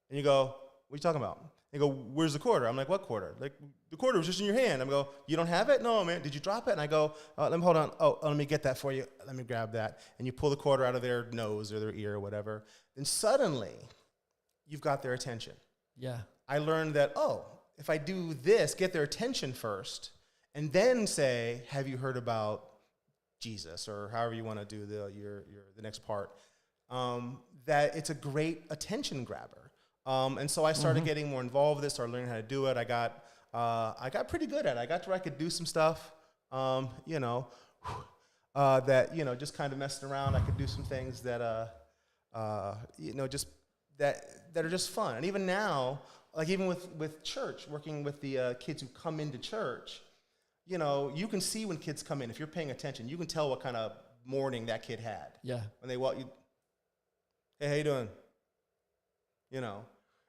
And you go, "What are you talking about?" They go, "Where's the quarter?" I'm like, "What quarter?" Like, "The quarter was just in your hand." I go, "You don't have it?" "No, man." "Did you drop it?" And I go, "Let me hold on. Oh, let me get that for you. Let me grab that." And you pull the quarter out of their nose or their ear or whatever. Then suddenly, you've got their attention. Yeah. I learned that, if I do this, get their attention first, and then say, "Have you heard about Jesus?" or however you want to do the next part, that it's a great attention grabber. And so I started getting more involved with it, started learning how to do it. I got pretty good at it. I got to where I could do some stuff, that, just kind of messing around. I could do some things that, just that are just fun. And even now, even with church, working with the kids who come into church, you can see when kids come in. If you're paying attention, you can tell what kind of morning that kid had. Yeah. When they walk, "Hey, how you doing?"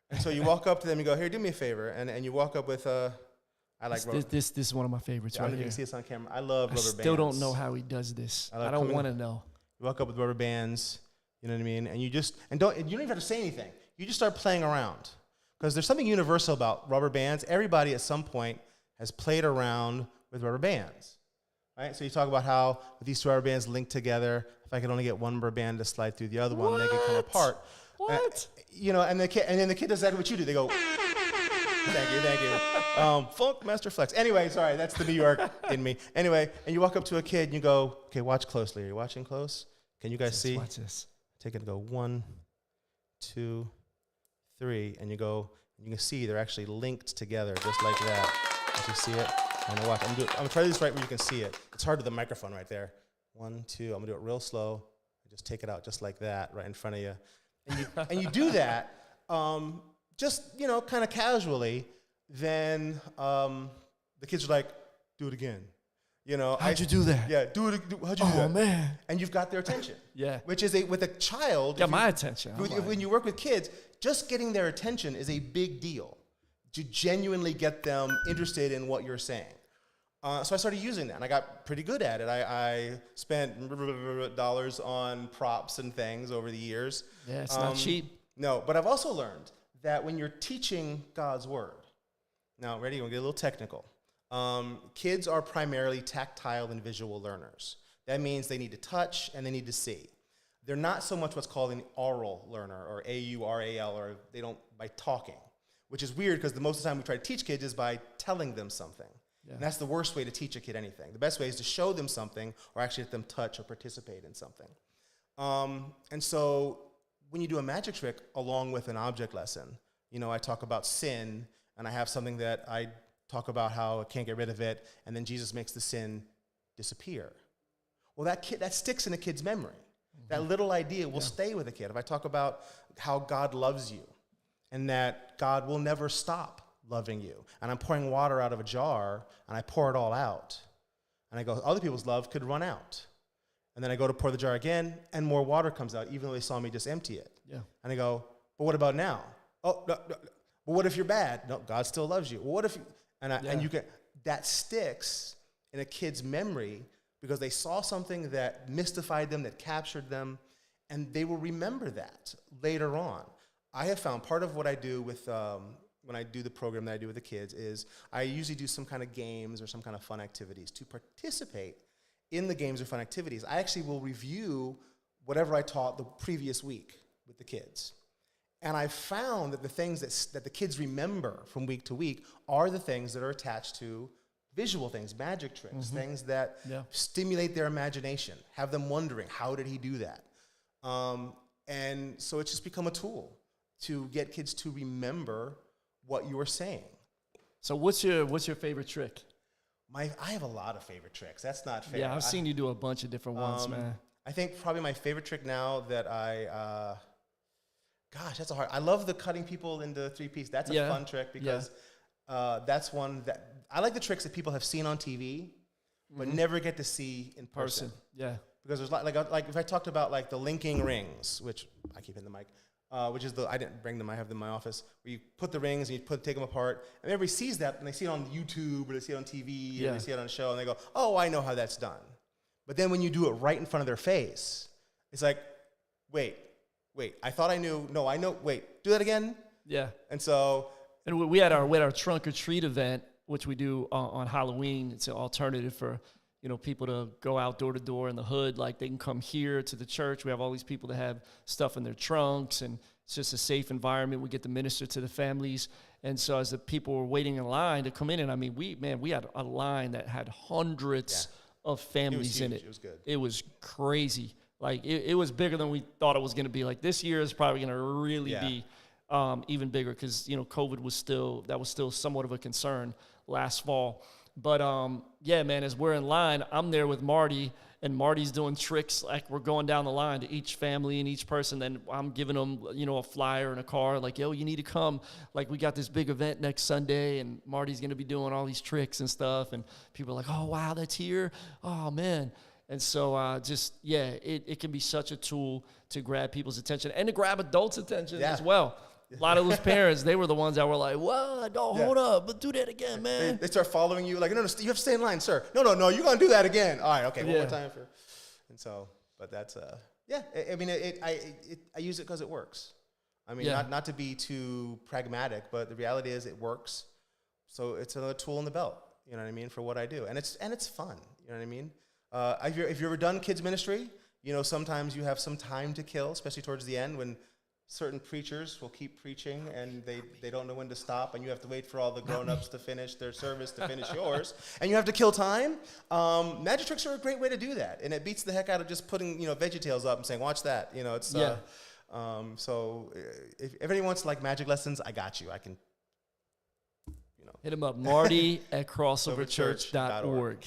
And so you walk up to them and go, "Here, do me a favor." And you walk up with I like this is one of my favorites right here. You can see this on camera. I love rubber bands. I still don't know how he does this. I don't want to know. You walk up with rubber bands, you know what I mean? And you don't even have to say anything. You just start playing around. Because there's something universal about rubber bands. Everybody at some point has played around with rubber bands. Right? So you talk about how these 2 rubber bands link together. If I could only get one rubber band to slide through the other one, they could come apart. What? And then the kid does exactly what you do. They go, thank you. Funk Master Flex. Anyway, sorry, that's the New York in me. Anyway, and you walk up to a kid and you go, "Okay, watch closely. Are you watching close? Can you guys see?" Watch this. Take it and go 1, 2, 3, and you go. You can see they're actually linked together, just like that. Did you see it? I'm gonna watch. I'm gonna try this right where you can see it. It's hard with the microphone right there. 1, 2. I'm gonna do it real slow. Just take it out just like that, right in front of you. And you do that, just, kind of casually, then the kids are like, "Do it again." How'd you do that? Yeah, how'd you do that? Oh, man. And you've got their attention. Yeah. Which is with a child. Got my attention. When you work with kids, just getting their attention is a big deal to genuinely get them interested in what you're saying. So I started using that, and I got pretty good at it. I spent dollars on props and things over the years. Yeah, it's not cheap. No, but I've also learned that when you're teaching God's word, now, ready? We'll get a little technical. Kids are primarily tactile and visual learners. That means they need to touch and they need to see. They're not so much what's called an oral learner, or AURAL, or they don't by talking, which is weird because the most of the time we try to teach kids is by telling them something. Yeah. And that's the worst way to teach a kid anything. The best way is to show them something or actually let them touch or participate in something. And so when you do a magic trick along with an object lesson, I talk about sin, and I have something that I talk about how I can't get rid of it, and then Jesus makes the sin disappear. Well, that sticks in a kid's memory. Mm-hmm. That little idea will stay with a kid. If I talk about how God loves you, and that God will never stop loving you, and I'm pouring water out of a jar, and I pour it all out, and I go, other people's love could run out. And then I go to pour the jar again, and more water comes out, even though they saw me just empty it. Yeah. And I go, but what about now? Oh, no. But what if you're bad? No, God still loves you. Well, what if you, and you get, that sticks in a kid's memory because they saw something that mystified them, that captured them, and they will remember that later on. I have found part of what I do with, when I do the program that I do with the kids is I usually do some kind of games or some kind of fun activities to participate in the games or fun activities. I actually will review whatever I taught the previous week with the kids. And I found that the things that the kids remember from week to week are the things that are attached to visual things, magic tricks, things that stimulate their imagination, have them wondering, how did he do that? And so it's just become a tool to get kids to remember what you were saying. So what's your favorite trick? I have a lot of favorite tricks. That's not fair. Yeah, I've seen you do a bunch of different ones, man. I think probably my favorite trick now that gosh, that's a hard. I love the cutting people into 3-piece. That's a fun trick because that's one that I like the tricks that people have seen on TV, but never get to see in person. Yeah, because there's like if I talked about like the linking rings, which I keep in the mic, which is I didn't bring them. I have them in my office. Where you put the rings and you take them apart, and everybody sees that and they see it on YouTube or they see it on TV or they see it on a show and they go, "Oh, I know how that's done." But then when you do it right in front of their face, it's like, wait, I thought I knew. No, I know. Wait, do that again. Yeah. And so, and we had our trunk or treat event, which we do on Halloween. It's an alternative for people to go out door to door in the hood. Like they can come here to the church. We have all these people that have stuff in their trunks, and it's just a safe environment. We get to minister to the families. And so as the people were waiting in line to come in, and I mean, we had a line that had hundreds of families in it. It was good. It was crazy. Like it was bigger than we thought it was going to be. Like this year is probably going to really be even bigger because COVID was still somewhat of a concern last fall. But man, as we're in line, I'm there with Marty, and Marty's doing tricks like we're going down the line to each family and each person. Then I'm giving them a flyer and a card like, yo, you need to come. Like we got this big event next Sunday, and Marty's going to be doing all these tricks and stuff. And people are like, oh wow, that's here. Oh man. And so it can be such a tool to grab people's attention and to grab adults' attention as well. A lot of those parents, they were the ones that were like, "What? Don't hold up, but do that again, man." They start following you, like, no, you have to stay in line, sir. No, you're gonna do that again. All right, okay, one more time for. And so, but that's I mean, I use it because it works. I mean, not to be too pragmatic, but the reality is it works. So it's another tool in the belt. You know what I mean, for what I do, and it's fun. You know what I mean. If you've ever done kids ministry, sometimes you have some time to kill, especially towards the end when certain preachers will keep preaching and they don't know when to stop, and you have to wait for all the grown-ups to finish their service to finish yours, and you have to kill time. Magic tricks are a great way to do that, and it beats the heck out of just putting VeggieTales up and saying, watch that. So if anyone wants like magic lessons, I got you. I can hit him up, Marty at crossoverchurch.org.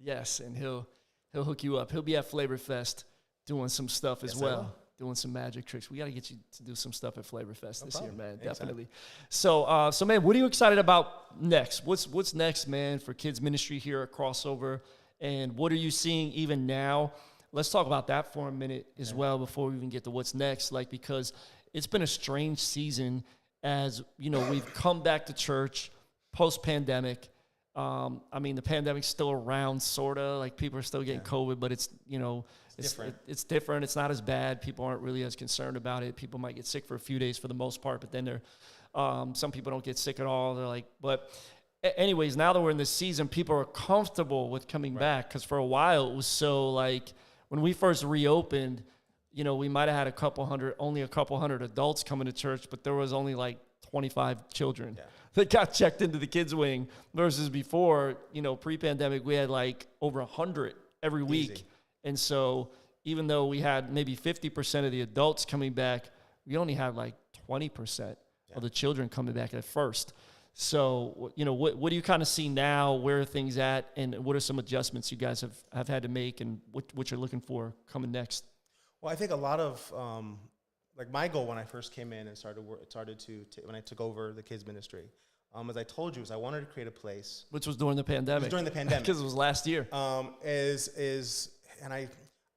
Yes, and he'll hook you up. He'll be at Flavor Fest doing some stuff as well. Doing some magic tricks. We got to get you to do some stuff at Flavor Fest this year, man. Definitely. So man, what are you excited about next? What's next, man, for kids ministry here at Crossover? And what are you seeing even now? Let's talk about that for a minute as well before we even get to what's next. Like, because it's been a strange season as, we've come back to church post-pandemic. I mean, the pandemic's still around, sort of. Like, people are still getting COVID, but it's, it's different. It's not as bad. People aren't really as concerned about it. People might get sick for a few days for the most part, but then some people don't get sick at all. They're like, but anyways, now that we're in this season, people are comfortable with coming back, because for a while it was so like when we first reopened, we might have had only a couple hundred adults coming to church, but there was only like 25 children that got checked into the kids wing versus before, pre-pandemic, we had like over 100 every week. Easy. And so even though we had maybe 50% of the adults coming back, we only had like 20% of the children coming back at first. So, what do you kind of see now? Where are things at? And what are some adjustments you guys have had to make, and what you're looking for coming next? Well, I think a lot of, like my goal when I first came in and when I took over the kids ministry, as I told you, is I wanted to create a place. Which was during the pandemic. During the pandemic. Because it was last year. I'm one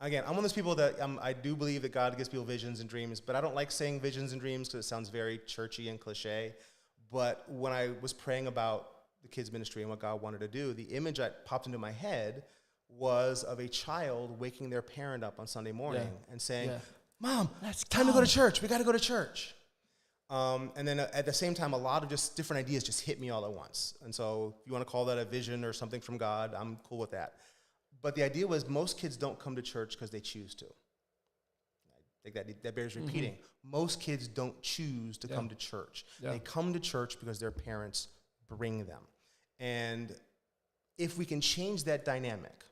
of those people that I do believe that God gives people visions and dreams, but I don't like saying visions and dreams because it sounds very churchy and cliche. But when I was praying about the kids ministry and what God wanted to do, the image that popped into my head was of a child waking their parent up on Sunday morning and saying, Mom, it's time to go to church. We got to go to church. And then at the same time, a lot of just different ideas just hit me all at once. And so if you want to call that a vision or something from God, I'm cool with that. But the idea was most kids don't come to church because they choose to. I think that bears repeating. Mm-hmm. Most kids don't choose to come to church. Yeah. They come to church because their parents bring them. And if we can change that dynamic,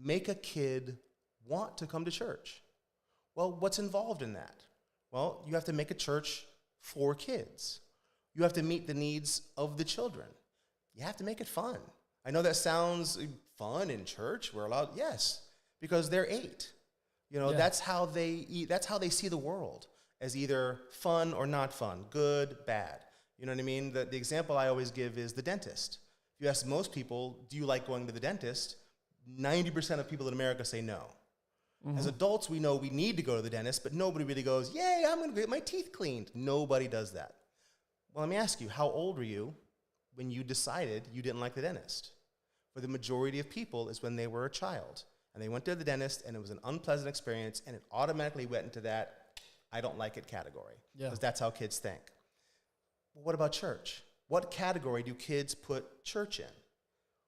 make a kid want to come to church, well, what's involved in that? Well, you have to make a church for kids. You have to meet the needs of the children. You have to make it fun. I know that sounds fun in church. We're allowed, yes, because they're 8. That's how they eat. That's how they see the world, as either fun or not fun, good, bad. You know what I mean? The example I always give is the dentist. If you ask most people, do you like going to the dentist? 90% of people in America say no. Mm-hmm. As adults, we know we need to go to the dentist, but nobody really goes, yay, I'm going to get my teeth cleaned. Nobody does that. Well, let me ask you, how old were you when you decided you didn't like the dentist? For the majority of people, is when they were a child. And they went to the dentist, and it was an unpleasant experience, and it automatically went into that I don't like it category. Because that's how kids think. Well, what about church? What category do kids put church in?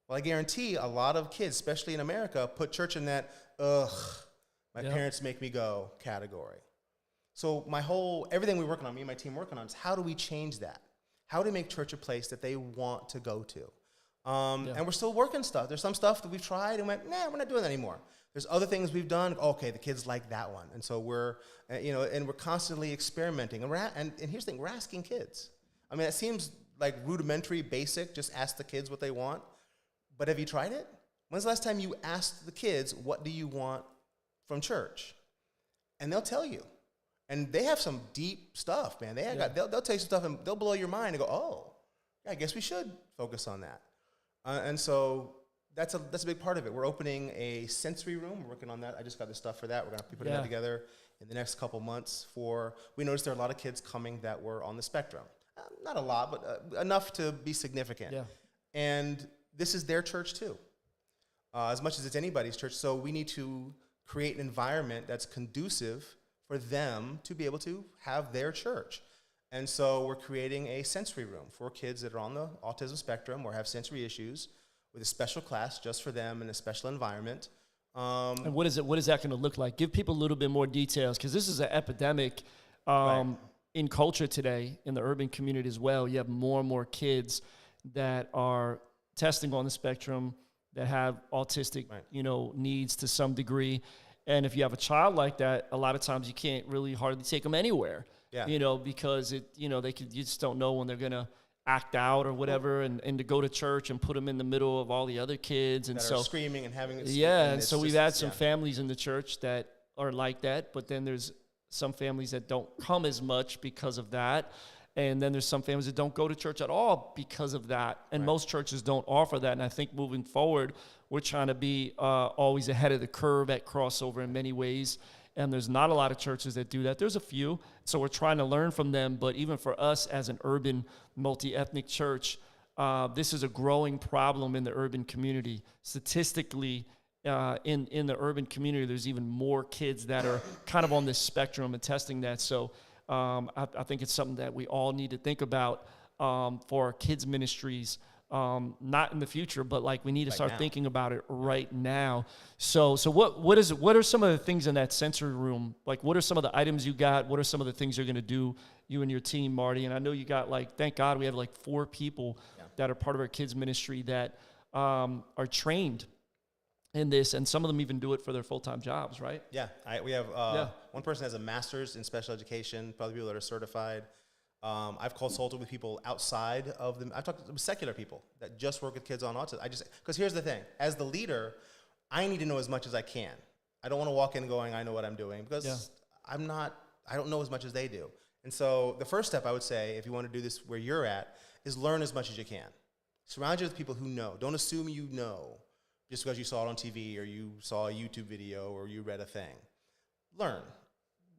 Well, I guarantee a lot of kids, especially in America, put church in that, my parents make me go category. So everything we're working on, me and my team working on, is how do we change that? How do we make church a place that they want to go to? And we're still working stuff. There's some stuff that we've tried and went, we're not doing that anymore. There's other things we've done. Okay, the kids like that one. And so we're, and we're constantly experimenting. And here's the thing, we're asking kids. I mean, it seems like rudimentary, basic, just ask the kids what they want. But have you tried it? When's the last time you asked the kids, what do you want from church? And they'll tell you. And they have some deep stuff, man. They'll tell you some stuff and they'll blow your mind and go, oh, I guess we should focus on that. And so that's a big part of it. We're opening a sensory room. We're working on that. I just got the stuff for that. We're going to be putting that together in the next couple months. We noticed there are a lot of kids coming that were on the spectrum. Not a lot, but enough to be significant. Yeah. And this is their church too, as much as it's anybody's church. So we need to create an environment that's conducive for them to be able to have their church. And so we're creating a sensory room for kids that are on the autism spectrum or have sensory issues, with a special class just for them in a special environment. And what is that going to look like? Give people a little bit more details, because this is an epidemic in culture today, in the urban community as well. You have more and more kids that are testing on the spectrum, that have autistic, needs to some degree. And if you have a child like that, a lot of times you can't really hardly take them anywhere. Yeah. Because you just don't know when they're going to act out or whatever, and to go to church and put them in the middle of all the other kids. And that are screaming and having and so we've had some families in the church that are like that, but then there's some families that don't come as much because of that. And then there's some families that don't go to church at all because of that. And most churches don't offer that. And I think moving forward, we're trying to be always ahead of the curve at Crossover in many ways. And there's not a lot of churches that do that. There's a few. So we're trying to learn from them. But even for us as an urban multi-ethnic church, this is a growing problem in the urban community. Statistically, in the urban community, there's even more kids that are kind of on this spectrum and testing that. So I think it's something that we all need to think about for our kids' ministries. Not in the future, but like we need to start thinking about it right now. So what is it? What are some of the things in that sensory room? Like, what are some of the items you got? What are some of the things you're going to do, you and your team, Marty? And I know you got thank God we have 4 people that are part of our kids ministry that are trained in this, and some of them even do it for their full-time jobs, right? Yeah, we have one person has a master's in special education, probably people that are certified. I've consulted with people outside of them. I've talked to secular people that just work with kids on autism. Because here's the thing. As the leader, I need to know as much as I can. I don't want to walk in going, I know what I'm doing, because I don't know as much as they do. And so the first step I would say, if you want to do this where you're at, is learn as much as you can. Surround you with people who know. Don't assume you know just because you saw it on TV or you saw a YouTube video or you read a thing. Learn.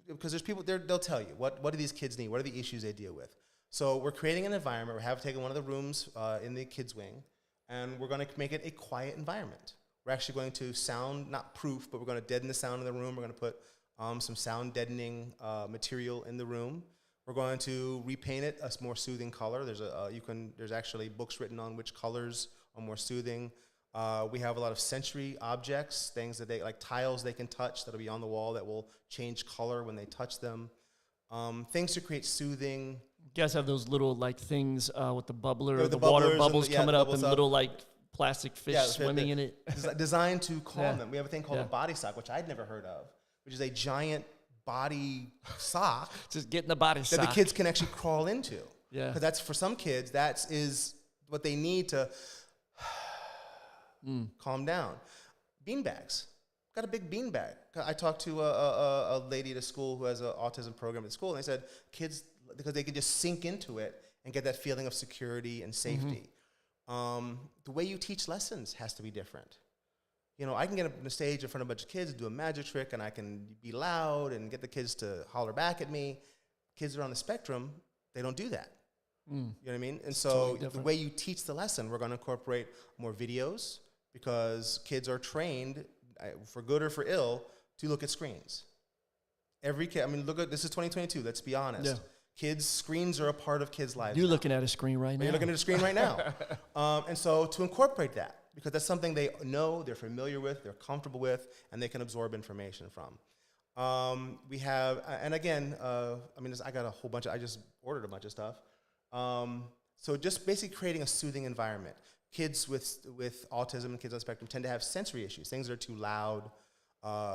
Because there's people there, they'll tell you what do these kids need, what are the issues they deal with. So we're creating an environment. We have taken one of the rooms in the kids wing, and we're going to make it a quiet environment. We're actually going to sound, not proof, but we're going to deaden the sound in the room. We're going to put some sound deadening material in the room. We're going to repaint it a more soothing color. There's actually books written on which colors are more soothing. We have a lot of sensory objects, things that like tiles they can touch that'll be on the wall that will change color when they touch them. Things to create soothing. You guys have those little like things with the bubbler, the water bubbles coming up, and up. little like plastic fish swimming in it. Designed to calm them. We have a thing called a body sock, which I'd never heard of, which is a giant body sock. Just getting the body sock that the kids can actually crawl into. Yeah. Because that's, for some kids, that is what they need to calm down. Beanbags. Got a big beanbag. I talked to a lady at a school who has an autism program at school, and they said kids, because they can just sink into it and get that feeling of security and safety. The way you teach lessons has to be different. You know, I can get up on the stage in front of a bunch of kids and do a magic trick, and I can be loud and get the kids to holler back at me. Kids that are on the spectrum, they don't do that. You know what I mean? And so totally the way you teach the lesson, we're going to incorporate more videos, because kids are trained, for good or for ill, to look at screens. Every kid, I mean, this is 2022, let's be honest. Yeah. Kids, screens are a part of kids' lives. You're looking at a screen right now. You're looking at a screen right now. And so to incorporate that, because that's something they know, they're familiar with, they're comfortable with, and they can absorb information from. We have, and again, I got a whole bunch I just ordered a bunch of stuff. So just basically creating a soothing environment. Kids with autism and kids on the spectrum tend to have sensory issues, things that are too loud,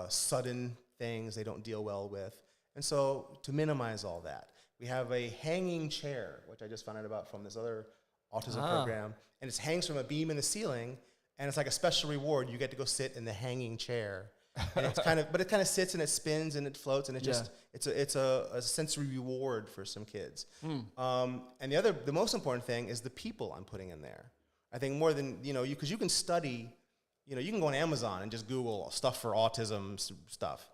sudden things they don't deal well with. And so to minimize all that, we have a hanging chair, which I just found out about from this other autism program. And it hangs from a beam in the ceiling, and it's like a special reward. You get to go sit in the hanging chair. And it's but it kind of sits and it spins and it floats, and it's a sensory reward for some kids. And the most important thing is the people I'm putting in there. I think more than, because you can study, you can go on Amazon and just Google stuff for autism stuff.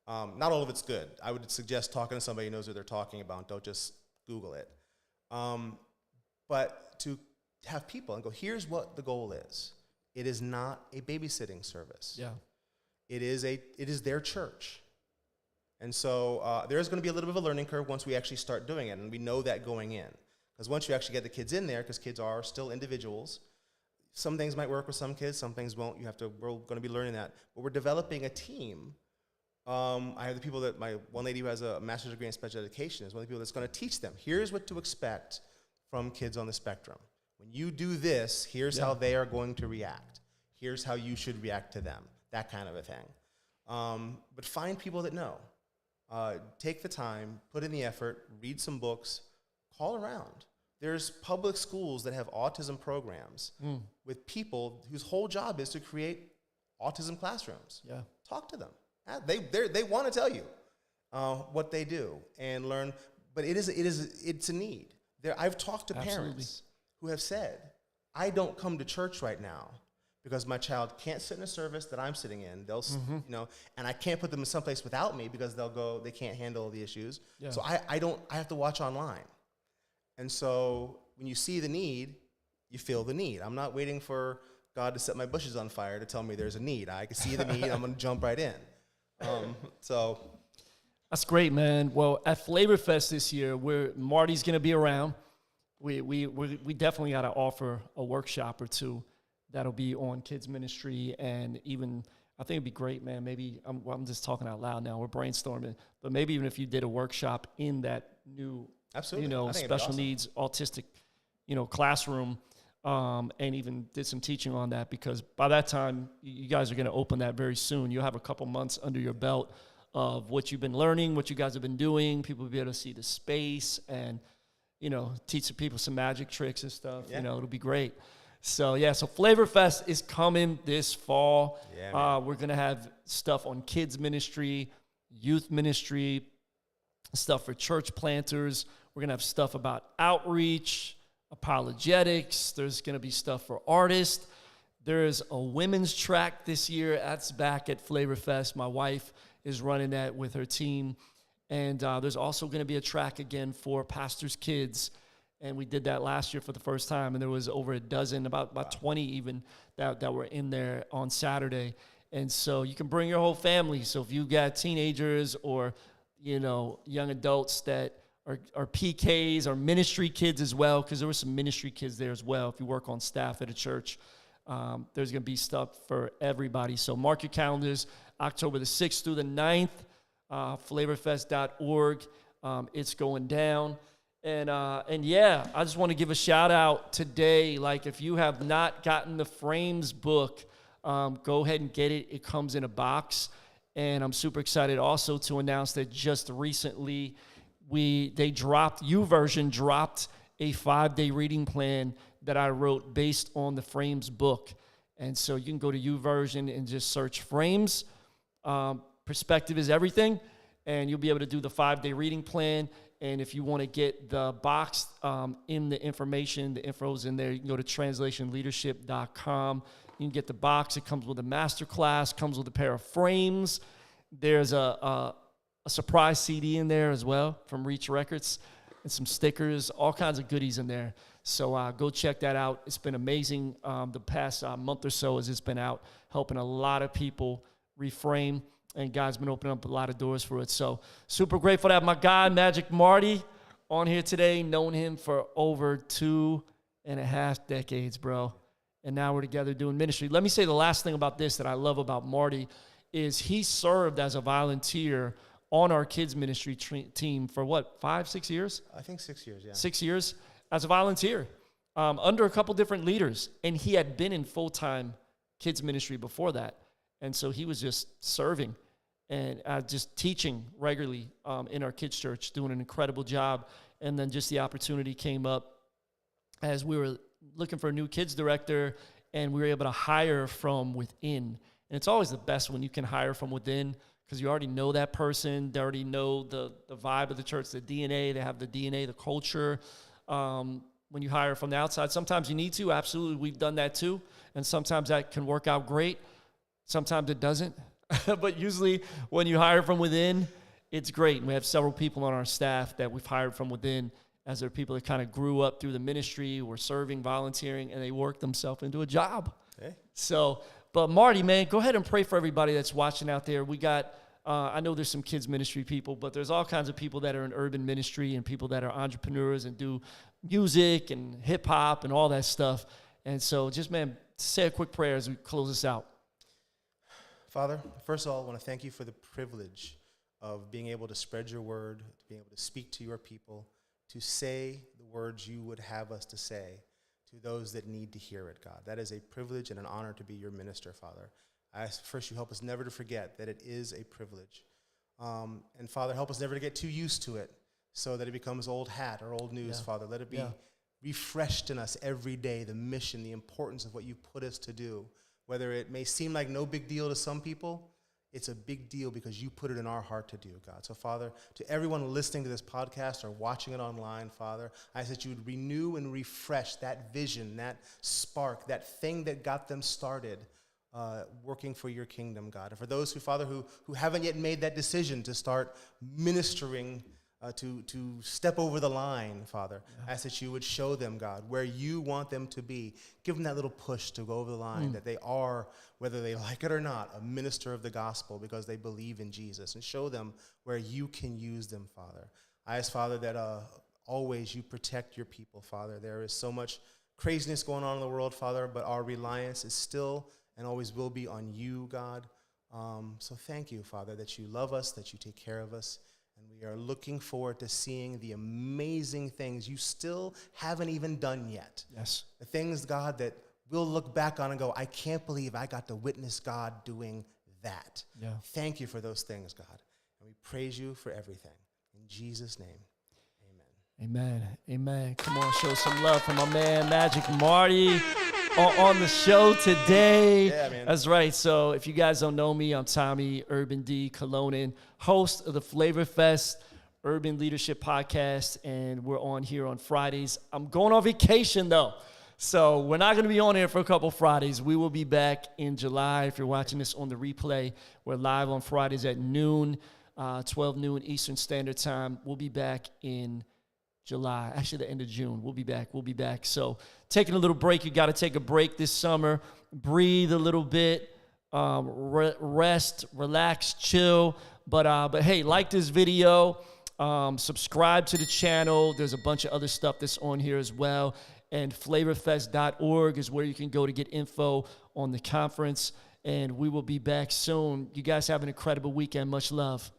Not all of it's good. I would suggest talking to somebody who knows what they're talking about. Don't just Google it. But to have people and go, here's what the goal is. It is not a babysitting service. Yeah. It is their church. And so there is going to be a little bit of a learning curve once we actually start doing it, and we know that going in. Because once you actually get the kids in there, because kids are still individuals, some things might work with some kids, some things won't. We're going to be learning that. But we're developing a team. I have the people one lady who has a master's degree in special education is one of the people that's going to teach them. Here's what to expect from kids on the spectrum. When you do this, here's how they are going to react. Here's how you should react to them. That kind of a thing. But find people that know. Take the time, put in the effort, read some books, call around. There's public schools that have autism programs with people whose whole job is to create autism classrooms. Yeah. Talk to them. They want to tell you what they do and learn, but it's a need. I've talked to parents who have said, I don't come to church right now because my child can't sit in a service that I'm sitting in. They'll, and I can't put them in someplace without me because they can't handle the issues. Yeah. So I have to watch online. And so when you see the need, you feel the need. I'm not waiting for God to set my bushes on fire to tell me there's a need. I can see the need. I'm going to jump right in. So that's great, man. Well, at Flavor Fest this year, Marty's going to be around. We definitely got to offer a workshop or two that'll be on kids ministry, and even I think it'd be great, man. Maybe I'm just talking out loud now. We're brainstorming, but maybe even if you did a workshop in that new, special awesome. Needs autistic, classroom, and even did some teaching on that, because by that time you guys are going to open that very soon. You'll have a couple months under your belt of what you've been learning, what you guys have been doing. People will be able to see the space, and teach some people some magic tricks and stuff. Yeah. It'll be great. So, so Flavor Fest is coming this fall. Yeah, we're going to have stuff on kids ministry, youth ministry, stuff for church planters. We're going to have stuff about outreach, apologetics. There's going to be stuff for artists. There's a women's track this year. That's back at Flavor Fest. My wife is running that with her team. And there's also going to be a track again for pastors' kids. And we did that last year for the first time. And there was over a dozen, about 20 even, that were in there on Saturday. And so you can bring your whole family. So if you got teenagers or, young adults that are PKs or ministry kids as well, because there were some ministry kids there as well. If you work on staff at a church, there's going to be stuff for everybody. So mark your calendars, October the 6th through the 9th, flavorfest.org. It's going down. And I just want to give a shout out today. Like, if you have not gotten the Frames book, go ahead and get it. It comes in a box. And I'm super excited also to announce that just recently YouVersion dropped a 5-day reading plan that I wrote based on the Frames book. And so you can go to YouVersion and just search Frames. Perspective is everything. And you'll be able to do the 5-day reading plan. And if you want to get the box in the information, the info's in there, you can go to translationleadership.com. You can get the box. It comes with a masterclass, comes with a pair of frames. There's a surprise CD in there as well from Reach Records and some stickers, all kinds of goodies in there. So go check that out. It's been amazing the past month or so as it's been out, helping a lot of people reframe. And God's been opening up a lot of doors for it. So super grateful to have my guy, Magic Marty, on here today. Known him for over 2.5 decades, bro. And now we're together doing ministry. Let me say the last thing about this that I love about Marty is he served as a volunteer on our kids ministry team for 5-6 years? I think 6 years, yeah. 6 years as a volunteer under a couple different leaders. And he had been in full-time kids ministry before that. And so he was just serving and just teaching regularly in our kids' church, doing an incredible job. And then just the opportunity came up as we were looking for a new kids director, and we were able to hire from within. And it's always the best when you can hire from within, because you already know that person. They already know the vibe of the church, the DNA. They have the DNA, the culture. When you hire from the outside, sometimes you need to. Absolutely, we've done that too. And sometimes that can work out great. Sometimes it doesn't. But usually when you hire from within, it's great. And we have several people on our staff that we've hired from within, as they're people that kind of grew up through the ministry, were serving, volunteering, and they worked themselves into a job. Hey. So, but Marty, man, go ahead and pray for everybody that's watching out there. We got, I know there's some kids ministry people, but there's all kinds of people that are in urban ministry and people that are entrepreneurs and do music and hip hop and all that stuff. And so just, man, say a quick prayer as we close this out. Father, first of all, I want to thank you for the privilege of being able to spread your word, to being able to speak to your people, to say the words you would have us to say to those that need to hear it, God. That is a privilege and an honor to be your minister, Father. I ask first you help us never to forget that it is a privilege. And Father, help us never to get too used to it so that it becomes old hat or old news, Father. Let it be refreshed in us every day, the mission, the importance of what you put us to do. Whether it may seem like no big deal to some people, it's a big deal because you put it in our heart to do, God. So, Father, to everyone listening to this podcast or watching it online, Father, I ask that you would renew and refresh that vision, that spark, that thing that got them started working for your kingdom, God. And for those who, Father, who haven't yet made that decision to start ministering, to step over the line, Father, I ask that you would show them, God, where you want them to be. Give them that little push to go over the line, that they are, whether they like it or not, a minister of the gospel because they believe in Jesus. And show them where you can use them, Father. I ask, Father, that always you protect your people, Father. There is so much craziness going on in the world, Father, but our reliance is still and always will be on you, God. So thank you, Father, that you love us, that you take care of us. And we are looking forward to seeing the amazing things you still haven't even done yet. Yes. The things, God, that we'll look back on and go, I can't believe I got to witness God doing that. Yeah. Thank you for those things, God. And we praise you for everything. In Jesus' name, amen. Amen. Amen. Come on, show some love for my man, Magic Marty, on the show today. Yeah, man. That's right. So if you guys don't know me, I'm Tommy Urban D. Colonin, host of the Flavor Fest Urban Leadership Podcast, and we're on here on Fridays. I'm going on vacation, though, so we're not going to be on here for a couple Fridays. We will be back in July. If you're watching this on the replay, we're live on Fridays at noon, 12 noon Eastern Standard Time. We'll be back in July, actually the end of June. We'll be back. So taking a little break. You got to take a break this summer. Breathe a little bit. Rest, relax, chill. But hey, like this video. Subscribe to the channel. There's a bunch of other stuff that's on here as well. And flavorfest.org is where you can go to get info on the conference. And we will be back soon. You guys have an incredible weekend. Much love.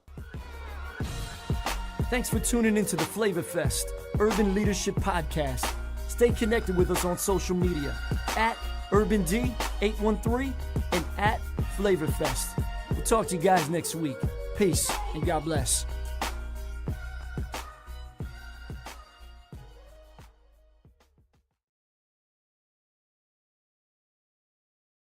Thanks for tuning into the Flavor Fest Urban Leadership Podcast. Stay connected with us on social media at UrbanD813 and at FlavorFest. We'll talk to you guys next week. Peace and God bless.